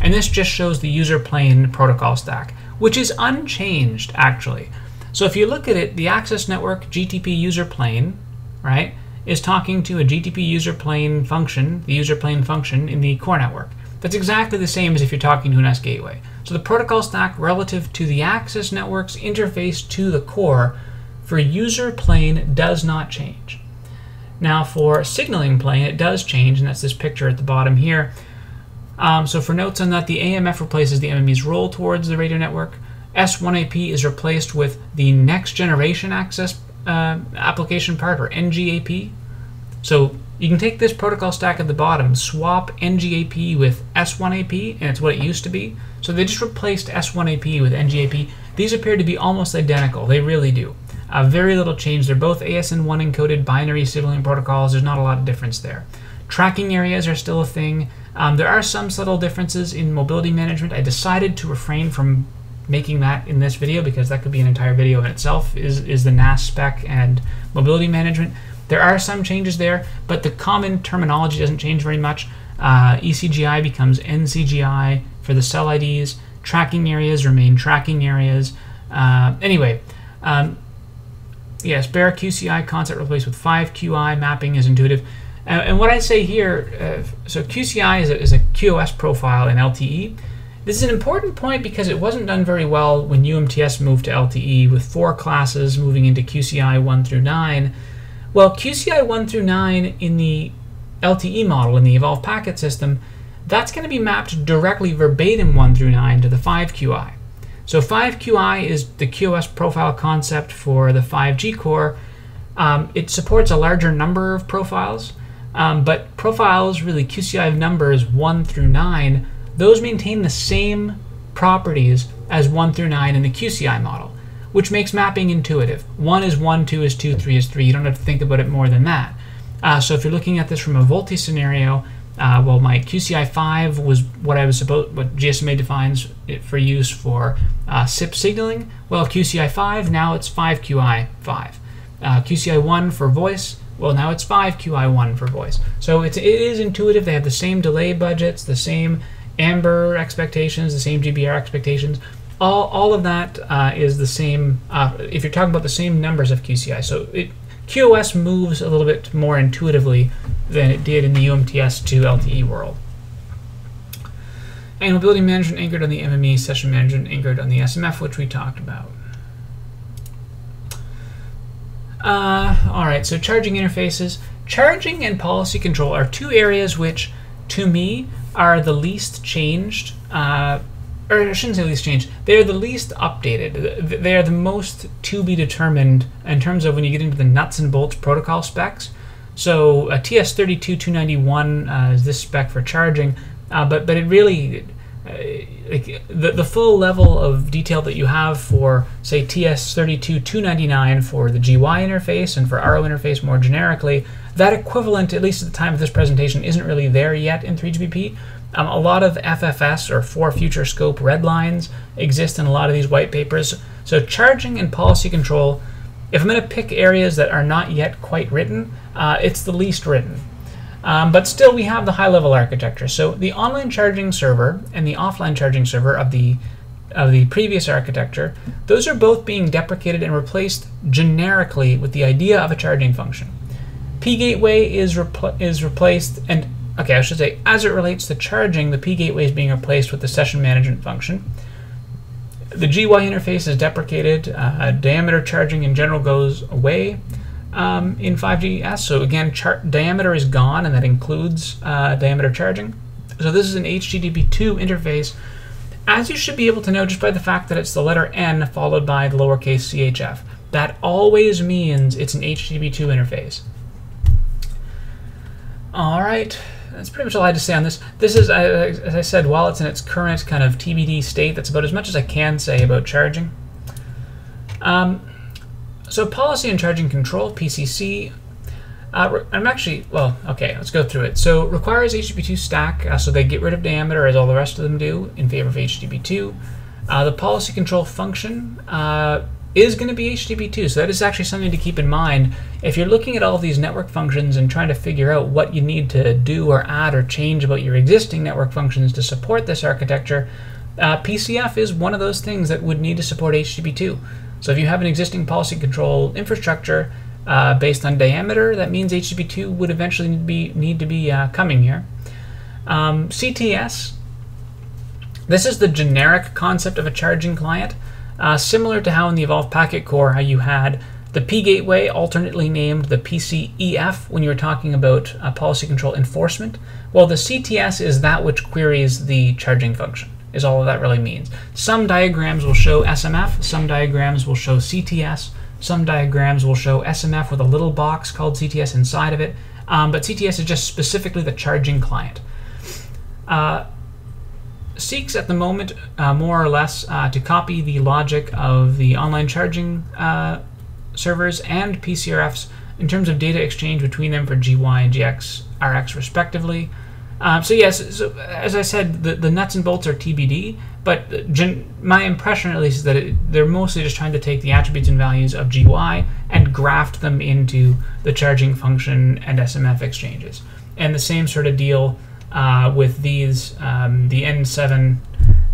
and this just shows the user plane protocol stack, which is unchanged actually. So if you look at it, the access network GTP user plane, right, is talking to a GTP user plane function, the user plane function in the core network. That's exactly the same as if you're talking to an S gateway. So the protocol stack relative to the access network's interface to the core for user plane does not change. Now for signaling plane, it does change, and that's this picture at the bottom here. So for notes on that, the AMF replaces the MME's role towards the radio network. S1AP is replaced with the next generation access application part, or NGAP. So you can take this protocol stack at the bottom, swap NGAP with S1AP, and it's what it used to be. So they just replaced S1AP with NGAP. These appear to be almost identical. They really do. Very little change. They're both ASN1 encoded binary signaling protocols. There's not a lot of difference there. Tracking areas are still a thing. There are some subtle differences in mobility management. I decided to refrain from making that in this video because that could be an entire video in itself, is the NAS spec and mobility management. There are some changes there, but the common terminology doesn't change very much. ECGI becomes NCGI for the cell IDs. Tracking areas remain tracking areas. Anyway, yes, bare QCI concept replaced with 5QI. Mapping is intuitive. And what I say here, so QCI is a QoS profile in LTE. This is an important point because it wasn't done very well when UMTS moved to LTE with 4 classes moving into QCI 1 through 9. Well, QCI 1 through 9 in the LTE model, in the Evolved Packet System, that's going to be mapped directly verbatim 1 through 9 to the 5QI. So 5QI is the QoS profile concept for the 5G core. It supports a larger number of profiles, but profiles, really QCI numbers 1 through 9, those maintain the same properties as 1 through 9 in the QCI model, which makes mapping intuitive. 1 is 1, 2 is 2, 3 is 3. You don't have to think about it more than that. So if you're looking at this from a VoLTE scenario, well, my QCI 5 was what GSMA defines it for use for SIP signaling. Well, QCI 5, now it's 5QI 5. QCI 1 for voice, well, now it's 5QI 1 for voice. So it is intuitive. They have the same delay budgets, the same AMBER expectations, the same GBR expectations. All of that is the same if you're talking about the same numbers of QCI. So QoS moves a little bit more intuitively than it did in the UMTS to LTE world. And mobility management anchored on the MME, session management anchored on the SMF, which we talked about. All right, so charging interfaces. Charging and policy control are 2 areas which, to me, are the least changed, or I shouldn't say least changed, they're the least updated. They are the most to be determined in terms of when you get into the nuts and bolts protocol specs. So TS32291 is this spec for charging, but it really, like the full level of detail that you have for, say, TS32299 for the GY interface and for RO interface more generically, that equivalent, at least at the time of this presentation, isn't really there yet in 3GPP. A lot of FFS, or for future scope red lines, exist in a lot of these white papers. So charging and policy control, if I'm going to pick areas that are not yet quite written, it's the least written. But still, we have the high-level architecture. So the online charging server and the offline charging server of the previous architecture, those are both being deprecated and replaced generically with the idea of a charging function. P-gateway is replaced, and okay, I should say, as it relates to charging, the P-gateway is being replaced with the session management function. The GY interface is deprecated. Diameter charging in general goes away in 5GS. So again, diameter is gone, and that includes diameter charging. So this is an HTTP2 interface, as you should be able to know just by the fact that it's the letter N followed by the lowercase CHF. That always means it's an HTTP2 interface. All right, that's pretty much all I had to say on this. This is, as I said, while it's in its current kind of TBD state, that's about as much as I can say about charging. So policy and charging control, PCC. I'm actually, well, okay, let's go through it. So requires HTTP2 stack, so they get rid of diameter as all the rest of them do in favor of HTTP2. The policy control function is going to be HTTP2, so that is actually something to keep in mind. If you're looking at all these network functions and trying to figure out what you need to do or add or change about your existing network functions to support this architecture, PCF is one of those things that would need to support HTTP2. So if you have an existing policy control infrastructure based on diameter, that means HTTP2 would eventually need to be coming here. CTS, this is the generic concept of a charging client. Similar to how in the Evolved Packet Core, how you had the P-gateway alternately named the PCEF when you were talking about policy control enforcement. Well, the CTS is that which queries the charging function, is all that really means. Some diagrams will show SMF, some diagrams will show CTS, some diagrams will show SMF with a little box called CTS inside of it, but CTS is just specifically the charging client. Seeks at the moment more or less to copy the logic of the online charging servers and PCRFs in terms of data exchange between them for GY and GX RX respectively. So yes, so as I said, the nuts and bolts are TBD, but my impression at least is that they're mostly just trying to take the attributes and values of GY and graft them into the charging function and SMF exchanges. And the same sort of deal with these, the N7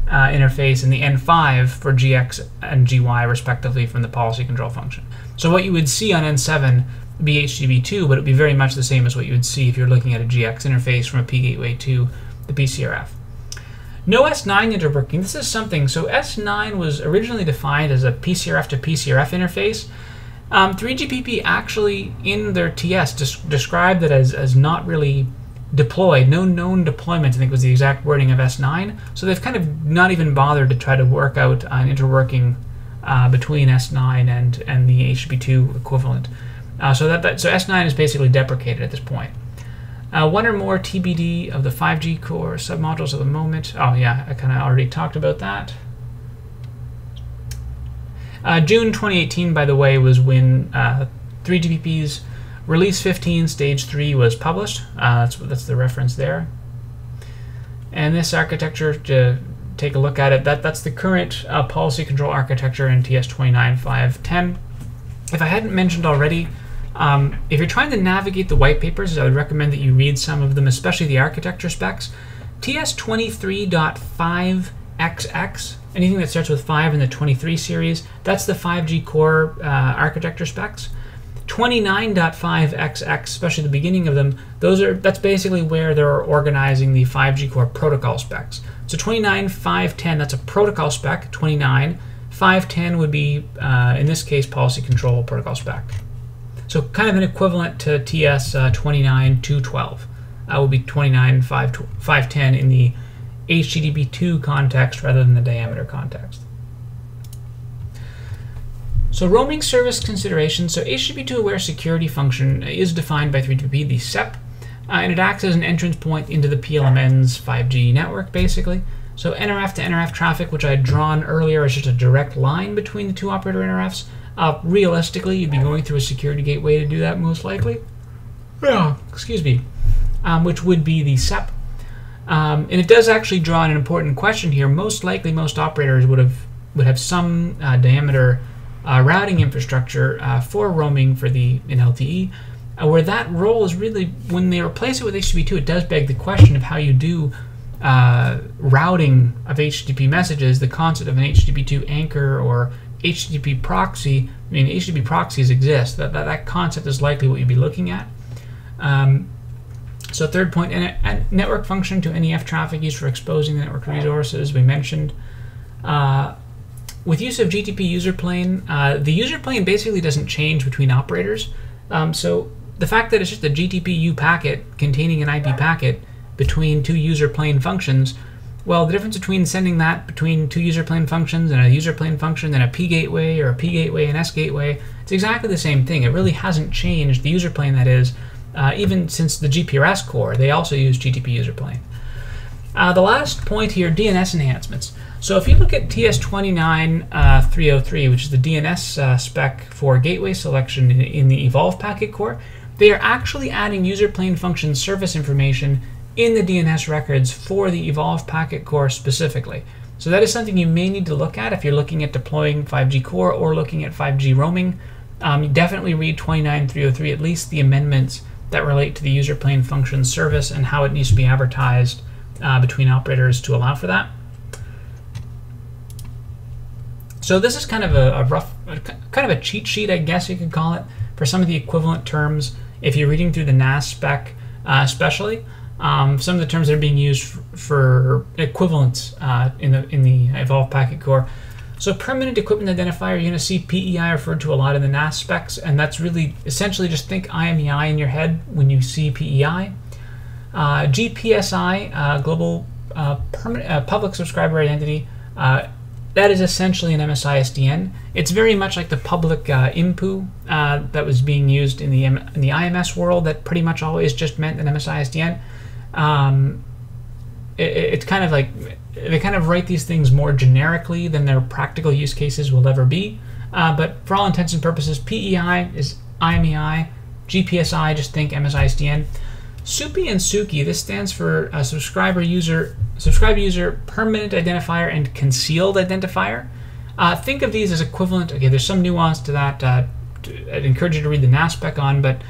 interface and the N5 for GX and GY respectively from the policy control function. So what you would see on N7 would be HTTP2, but it would be very much the same as what you would see if you're looking at a GX interface from a P gateway to the PCRF. No S9 interworking. This is something. So S9 was originally defined as a PCRF to PCRF interface. 3GPP actually in their TS described it as not really deployed. No known deployment, I think was the exact wording of S9. So they've kind of not even bothered to try to work out an interworking between S9 and the HTTP2 equivalent. So S9 is basically deprecated at this point. One or more TBD of the 5G core submodules at the moment. Oh yeah, I kind of already talked about that. June 2018, by the way, was when 3GPP's Release 15 Stage 3 was published. That's the reference there. And this architecture, to take a look at it, that's the current policy control architecture in TS29510. If I hadn't mentioned already, if you're trying to navigate the white papers, I would recommend that you read some of them, especially the architecture specs. TS23.5XX, anything that starts with 5 in the 23 series, that's the 5G core architecture specs. 29.5XX, especially the beginning of them, that's basically where they're organizing the 5G core protocol specs. So 29.510, that's a protocol spec. 29.510 would be, in this case, policy control protocol spec. So kind of an equivalent to TS 29.212. Would be 29.510 in the HTTP2 context rather than the diameter context. So roaming service considerations. So HTTP2 aware security function is defined by 3GPP, the SEP, and it acts as an entrance point into the PLMN's 5G network, basically. So NRF to NRF traffic, which I had drawn earlier, is just a direct line between the two operator NRFs. Realistically, you'd be going through a security gateway to do that, most likely. Yeah, excuse me. Which would be the SEP. And it does actually draw an important question here. Most likely, most operators would have some diameter routing infrastructure for roaming for the in LTE, where that role is really, when they replace it with HTTP2, it does beg the question of how you do routing of HTTP messages. The concept of an HTTP2 anchor or HTTP proxy, I mean, HTTP proxies exist. That concept is likely what you'd be looking at. So third point, network function to NEF traffic used for exposing the network resources, we mentioned. With use of GTP user plane, the user plane basically doesn't change between operators. So the fact that it's just a GTP-U packet containing an IP packet between two user plane functions, well, the difference between sending that between two user plane functions and a user plane function and a P gateway or a P gateway and S gateway, it's exactly the same thing. It really hasn't changed, the user plane that is, even since the GPRS core. They also use GTP user plane. The last point here, DNS enhancements. So if you look at TS29303, which is the DNS spec for gateway selection in the Evolve packet core, they are actually adding user plane function service information in the DNS records for the Evolve packet core specifically. So that is something you may need to look at if you're looking at deploying 5G core or looking at 5G roaming. Definitely read 29303, at least the amendments that relate to the user plane function service and how it needs to be advertised between operators to allow for that. So this is kind of a rough, kind of a cheat sheet, I guess you could call it, for some of the equivalent terms if you're reading through the NAS spec especially. Some of the terms that are being used for equivalents in the Evolve packet core. So permanent equipment identifier, you're going to see PEI referred to a lot in the NAS specs, and that's really essentially just think IMEI in your head when you see PEI. GPSI, Global Public Subscriber Identity, that is essentially an MSI-SDN. It's very much like the public IMPU that was being used in the IMS world that pretty much always just meant an MSI-SDN. It's kind of like, they kind of write these things more generically than their practical use cases will ever be. But for all intents and purposes, PEI is IMEI, GPSI, just think MSI-SDN. SUPI and SUKI, this stands for subscriber user permanent identifier and concealed identifier. Think of these as equivalent. Okay, there's some nuance to that. I'd encourage you to read the NASPEC on, but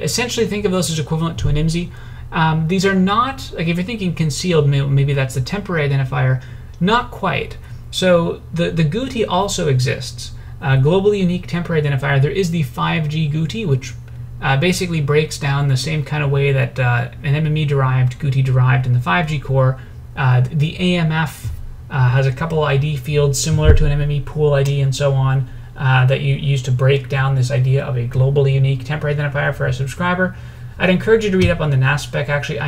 essentially think of those as equivalent to an IMSI. These are not, like if you're thinking concealed, maybe that's the temporary identifier. Not quite. So the GUTI also exists. Globally unique temporary identifier. There is the 5G GUTI, which basically breaks down the same kind of way that an MME-derived GUTI derived in the 5G core. The AMF has a couple ID fields similar to an MME pool ID and so on that you use to break down this idea of a globally unique temporary identifier for a subscriber. I'd encourage you to read up on the NASPEC. Actually,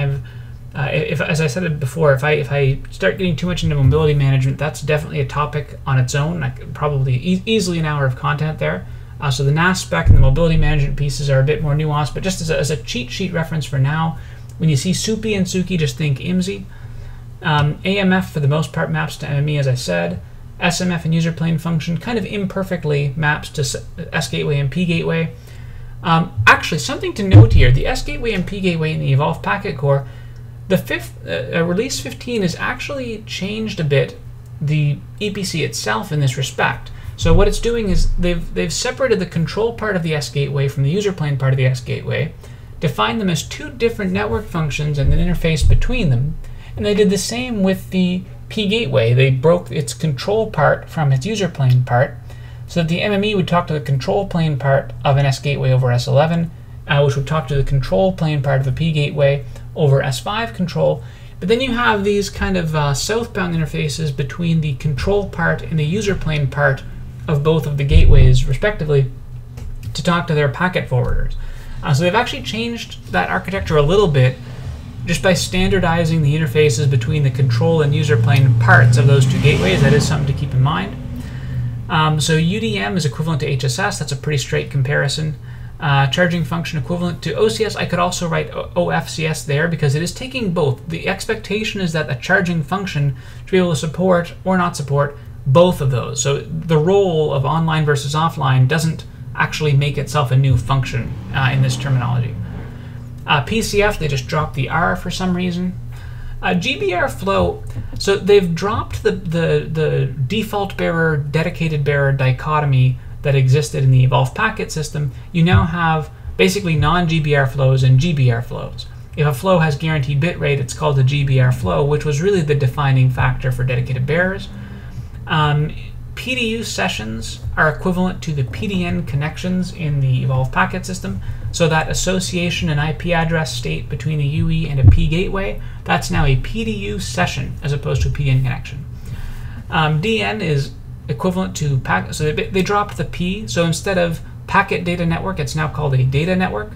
as I said before, if I start getting too much into mobility management, that's definitely a topic on its own. Probably easily an hour of content there. So the NASPEC and the mobility management pieces are a bit more nuanced, but just as a cheat sheet reference for now, when you see SUPI and SUKI, just think IMSI. AMF for the most part maps to MME, as I said. SMF and user plane function kind of imperfectly maps to S gateway and P gateway. Actually, something to note here, the S gateway and P gateway in the Evolved Packet Core, the release 15 has actually changed a bit the EPC itself in this respect. So what it's doing is they've separated the control part of the S gateway from the user plane part of the S gateway, defined them as two different network functions and an interface between them, and they did the same with the P gateway. They broke its control part from its user plane part, so that the MME would talk to the control plane part of an S gateway over S11, which would talk to the control plane part of a P gateway over S5 control. But then you have these kind of southbound interfaces between the control part and the user plane part of both of the gateways, respectively, to talk to their packet forwarders. So they've actually changed that architecture a little bit just by standardizing the interfaces between the control and user plane parts of those two gateways. That is something to keep in mind. So UDM is equivalent to HSS. That's a pretty straight comparison. Charging function equivalent to OCS. I could also write OFCS there because it is taking both. The expectation is that a charging function should be able to support or not support both of those. So the role of online versus offline doesn't actually make itself a new function in this terminology. PCF, they just dropped the R for some reason. GBR flow, so they've dropped the default bearer, dedicated bearer dichotomy that existed in the Evolved Packet system. You now have basically non-GBR flows and GBR flows. If a flow has guaranteed bit rate, it's called a GBR flow, which was really the defining factor for dedicated bearers. PDU sessions are equivalent to the PDN connections in the Evolved Packet system. So that association and IP address state between a UE and a P gateway, that's now a PDU session as opposed to a PDN connection. DN is equivalent to packet, so they dropped the P, so instead of packet data network, it's now called a data network.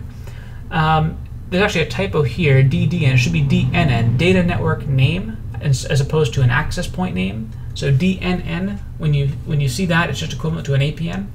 There's actually a typo here, DDN, it should be DNN, data network name, as opposed to an access point name. So DNN, when you see that, it's just equivalent to an APN.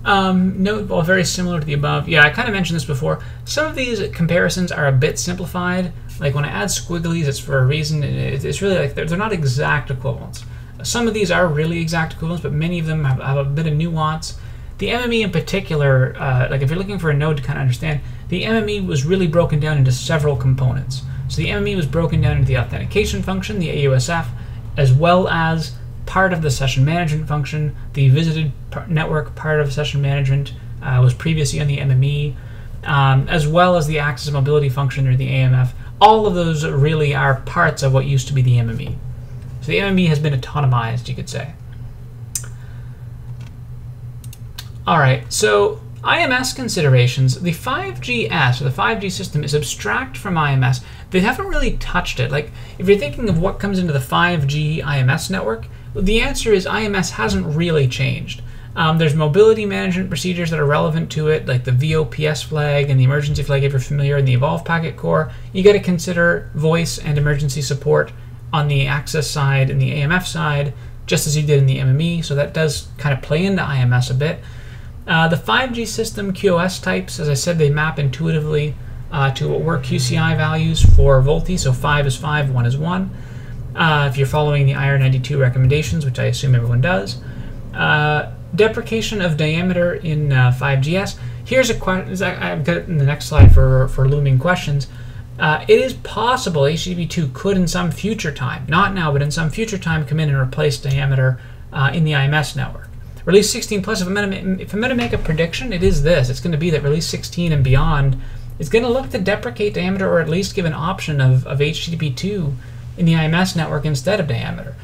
Note, well, very similar to the above. Yeah, I kind of mentioned this before. Some of these comparisons are a bit simplified. Like when I add squigglies, it's for a reason. It's really like they're not exact equivalents. Some of these are really exact equivalents, but many of them have a bit of nuance. The MME in particular, like if you're looking for a node to kind of understand, the MME was really broken down into several components. So the MME was broken down into the authentication function, the AUSF, as well as part of the session management function. The visited network part of session management was previously on the MME, as well as the access mobility function, or the AMF. All of those really are parts of what used to be the MME. So the MME has been autonomized, you could say. All right, so IMS considerations. The 5GS, or the 5G system, is abstract from IMS. They haven't really touched it. Like, if you're thinking of what comes into the 5G IMS network, the answer is IMS hasn't really changed. There's mobility management procedures that are relevant to it, like the VOPS flag and the emergency flag, if you're familiar in the Evolved Packet Core. You got to consider voice and emergency support on the access side and the AMF side, just as you did in the MME, so that does kind of play into IMS a bit. The 5G system QoS types, as I said, they map intuitively to what were QCI values for VoLTE, so 5 is 5, 1 is 1. If you're following the IR92 recommendations, which I assume everyone does. Deprecation of diameter in 5GS. Here's a question. I've got it in the next slide for looming questions. It is possible HTTP2 could in some future time, not now, but in some future time, come in and replace Diameter in the IMS network. Release 16 plus, if I'm going to make a prediction, it is this. It's going to be that release 16 and beyond is going to look to deprecate Diameter, or at least give an option of HTTP2 in the IMS network instead of Diameter,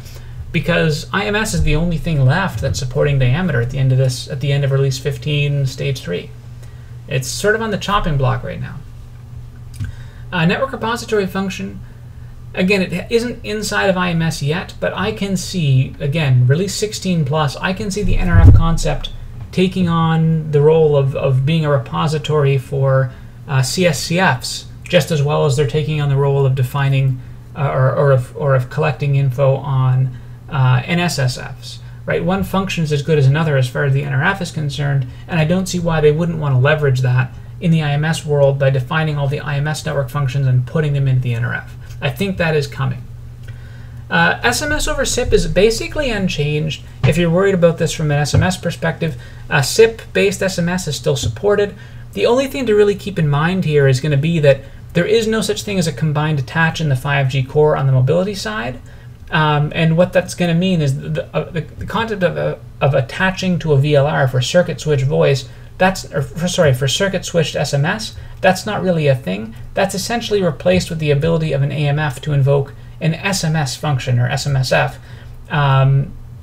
because IMS is the only thing left that's supporting Diameter at the end of release 15 stage 3. It's sort of on the chopping block right now. Network repository function, again, it isn't inside of IMS yet, but I can see, again, release 16 plus, I can see the NRF concept taking on the role of being a repository for CSCFs, just as well as they're taking on the role of defining or of collecting info on NSSFs. Right? One function is as good as another as far as the NRF is concerned, and I don't see why they wouldn't want to leverage that in the IMS world by defining all the IMS network functions and putting them into the NRF. I think that is coming. SMS over SIP is basically unchanged. If you're worried about this from an SMS perspective, SIP-based SMS is still supported. The only thing to really keep in mind here is going to be that there is no such thing as a combined attach in the 5G core on the mobility side. And what that's going to mean is the concept of attaching to a VLR for circuit switch voice, for circuit switched SMS, that's not really a thing. That's essentially replaced with the ability of an AMF to invoke an SMS function, or SMSF,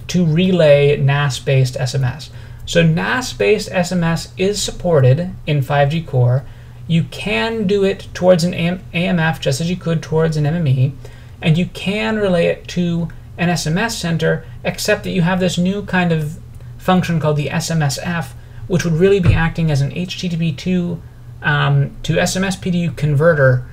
to relay NAS-based SMS. So NAS-based SMS is supported in 5G core. You can do it towards an AMF just as you could towards an MME, and you can relay it to an SMS center, except that you have this new kind of function called the SMSF, which would really be acting as an HTTP2 to SMS PDU converter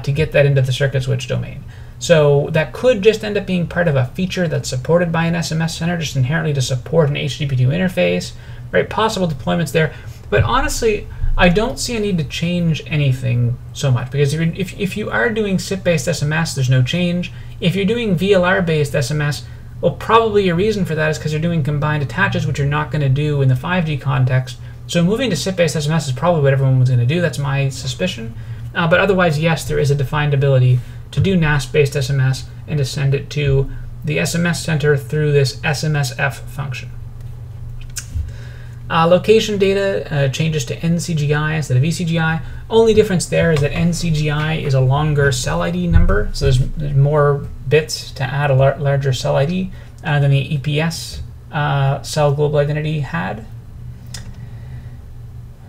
to get that into the circuit switch domain. So that could just end up being part of a feature that's supported by an SMS center, just inherently to support an HTTP2 interface. Right? Possible deployments there, but honestly, I don't see a need to change anything so much, because if you are doing SIP-based SMS, there's no change. If you're doing VLR-based SMS, well, probably a reason for that is because you're doing combined attaches, which you're not going to do in the 5G context. So moving to SIP-based SMS is probably what everyone was going to do. That's my suspicion. But otherwise, yes, there is a defined ability to do NAS-based SMS and to send it to the SMS center through this SMSF function. Location data changes to NCGI instead of ECGI. Only difference there is that NCGI is a longer cell ID number, so there's more bits to add a larger cell ID than the EPS cell global identity had.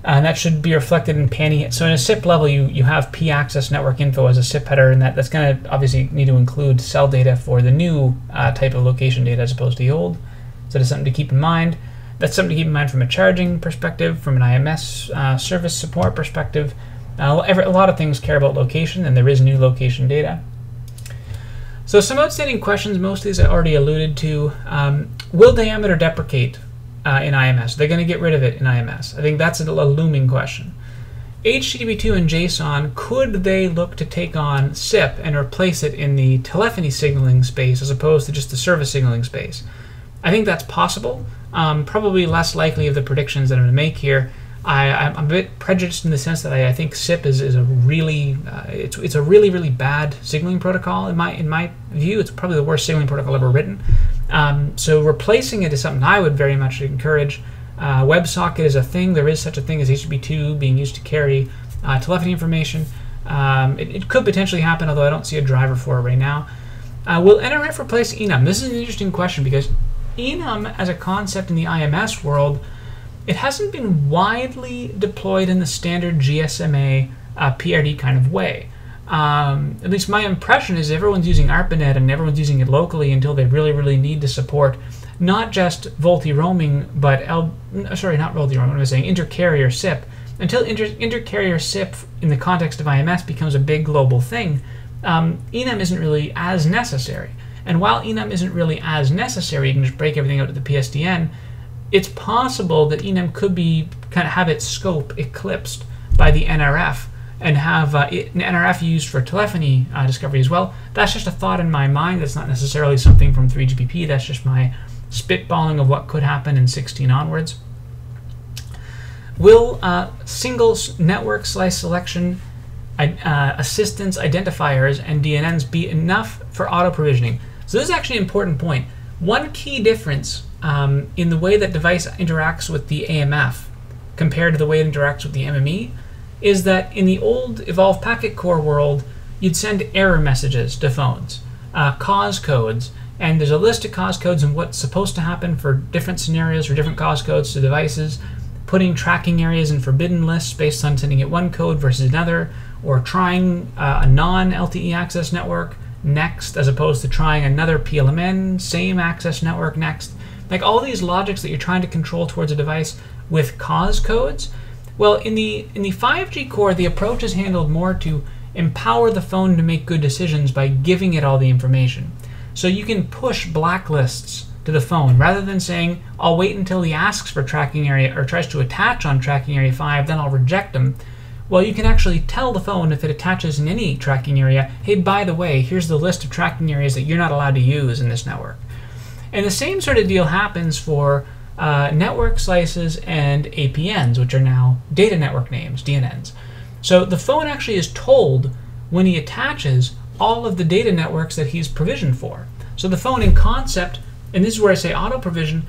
And that should be reflected in PANI. So in a SIP level, you have p-access network info as a SIP header, and that's going to obviously need to include cell data for the new type of location data as opposed to the old. So that's something to keep in mind. That's something to keep in mind from a charging perspective, from an IMS service support perspective. A lot of things care about location, and there is new location data. So some outstanding questions, most of these I already alluded to. Will Diameter deprecate in IMS? They're going to get rid of it in IMS. I think that's a looming question. HTTP2 and JSON, could they look to take on SIP and replace it in the telephony signaling space as opposed to just the service signaling space? I think that's possible. Probably less likely of the predictions that I'm going to make here. I'm a bit prejudiced in the sense that I think SIP is a really it's a really bad signaling protocol in my view. It's probably the worst signaling protocol ever written. So replacing it is something I would very much encourage. WebSocket is a thing. There is such a thing as HTTP2 being used to carry telephony information. It could potentially happen, although I don't see a driver for it right now. Will NRF replace Enum? This is an interesting question because Enum as a concept in the IMS world, it hasn't been widely deployed in the standard GSMA PRD kind of way. At least my impression is everyone's using ARPANET and everyone's using it locally until they really need to support not just VoLTE roaming, but intercarrier SIP. Until intercarrier SIP in the context of IMS becomes a big global thing, Enum isn't really as necessary. And while Enum isn't really as necessary, you can just break everything out to the PSTN, it's possible that Enum could be have its scope eclipsed by the NRF and have NRF used for telephony discovery as well. That's just a thought in my mind. That's not necessarily something from 3GPP. That's just my spitballing of what could happen in 16 onwards. will single network slice selection, assistance identifiers, and DNNs be enough for auto provisioning? So this is actually an important point. One key difference in the way that device interacts with the AMF compared to the way it interacts with the MME is that in the old Evolved Packet Core world, you'd send error messages to phones, cause codes, and there's a list of cause codes and what's supposed to happen for different scenarios, for different cause codes to devices, putting tracking areas in forbidden lists based on sending it one code versus another, or trying a non-LTE access network next as opposed to trying another PLMN, same access network next. Like all these logics that you're trying to control towards a device with cause codes. Well, in the 5G core, the approach is handled more to empower the phone to make good decisions by giving it all the information. So you can push blacklists to the phone rather than saying, I'll wait until he asks for tracking area or tries to attach on tracking area 5, then I'll reject him. Well, you can actually tell the phone if it attaches in any tracking area, hey, by the way, here's the list of tracking areas that you're not allowed to use in this network. And the same sort of deal happens for network slices and APNs, which are now data network names, DNNs. So the phone actually is told when he attaches all of the data networks that he's provisioned for. So the phone in concept, and this is where I say auto provision,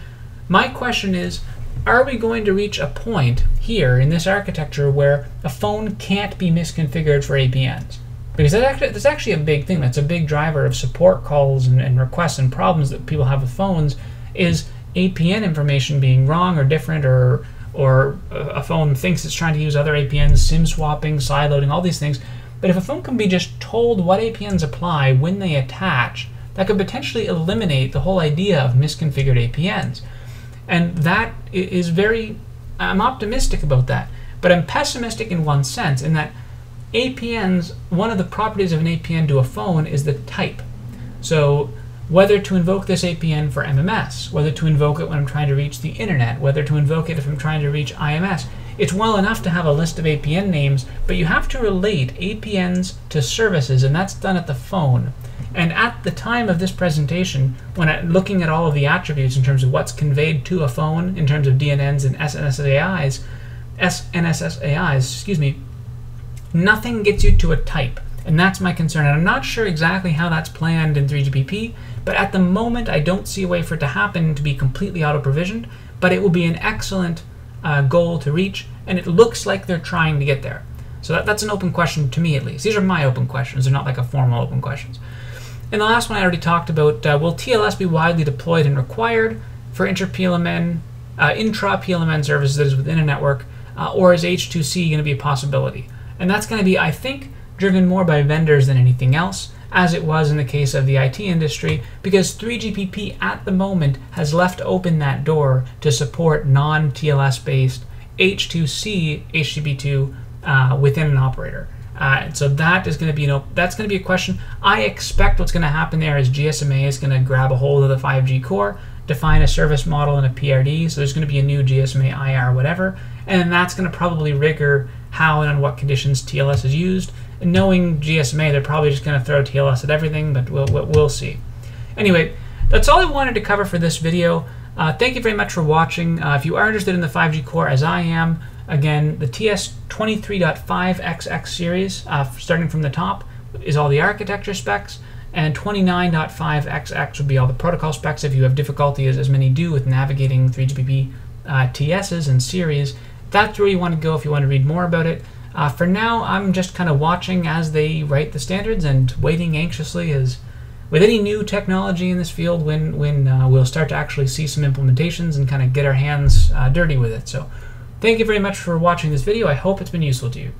my question is, are we going to reach a point here in this architecture where a phone can't be misconfigured for APNs? Because that's actually a big thing. That's a big driver of support calls and requests and problems that people have with phones, is APN information being wrong or different, or a phone thinks it's trying to use other APNs, SIM swapping, sideloading, all these things. But if a phone can be just told what APNs apply when they attach, that could potentially eliminate the whole idea of misconfigured APNs. And that is I'm optimistic about that. But I'm pessimistic in one sense, in that APNs, one of the properties of an APN to a phone is the type. So whether to invoke this APN for MMS, whether to invoke it when I'm trying to reach the internet, whether to invoke it if I'm trying to reach IMS. It's well enough to have a list of APN names, but you have to relate APNs to services, and that's done at the phone. And at the time of this presentation, when I'm looking at all of the attributes in terms of what's conveyed to a phone in terms of DNNs and SNSSAIs, nothing gets you to a type. And that's my concern. And I'm not sure exactly how that's planned in 3GPP, but at the moment I don't see a way for it to happen to be completely auto-provisioned, but it will be an excellent goal to reach, and it looks like they're trying to get there. So that's an open question to me, at least. These are my open questions. They're not like a formal open questions. And the last one I already talked about, will TLS be widely deployed and required for intra-PLMN services that is within a network, or is H2C going to be a possibility? And that's going to be, I think, driven more by vendors than anything else, as it was in the case of the IT industry, because 3GPP at the moment has left open that door to support non-TLS based H2C HTTP2 within an operator. So that is going to be, that's going to be a question. I expect what's going to happen there is GSMA is going to grab a hold of the 5G core, define a service model and a PRD. So there's going to be a new GSMA IR whatever, and then that's going to probably rigor how and on what conditions TLS is used. And knowing GSMA, they're probably just going to throw TLS at everything, but we'll see. Anyway, that's all I wanted to cover for this video. Thank you very much for watching. If you are interested in the 5G core, as I am, again, the TS23.5XX series, starting from the top, is all the architecture specs, and 29.5XX would be all the protocol specs if you have difficulty, as many do, with navigating 3GPP TSs and series. That's where you want to go if you want to read more about it. For now, I'm just kind of watching as they write the standards and waiting anxiously, as with any new technology in this field, when we'll start to actually see some implementations and kind of get our hands dirty with it. So thank you very much for watching this video. I hope it's been useful to you.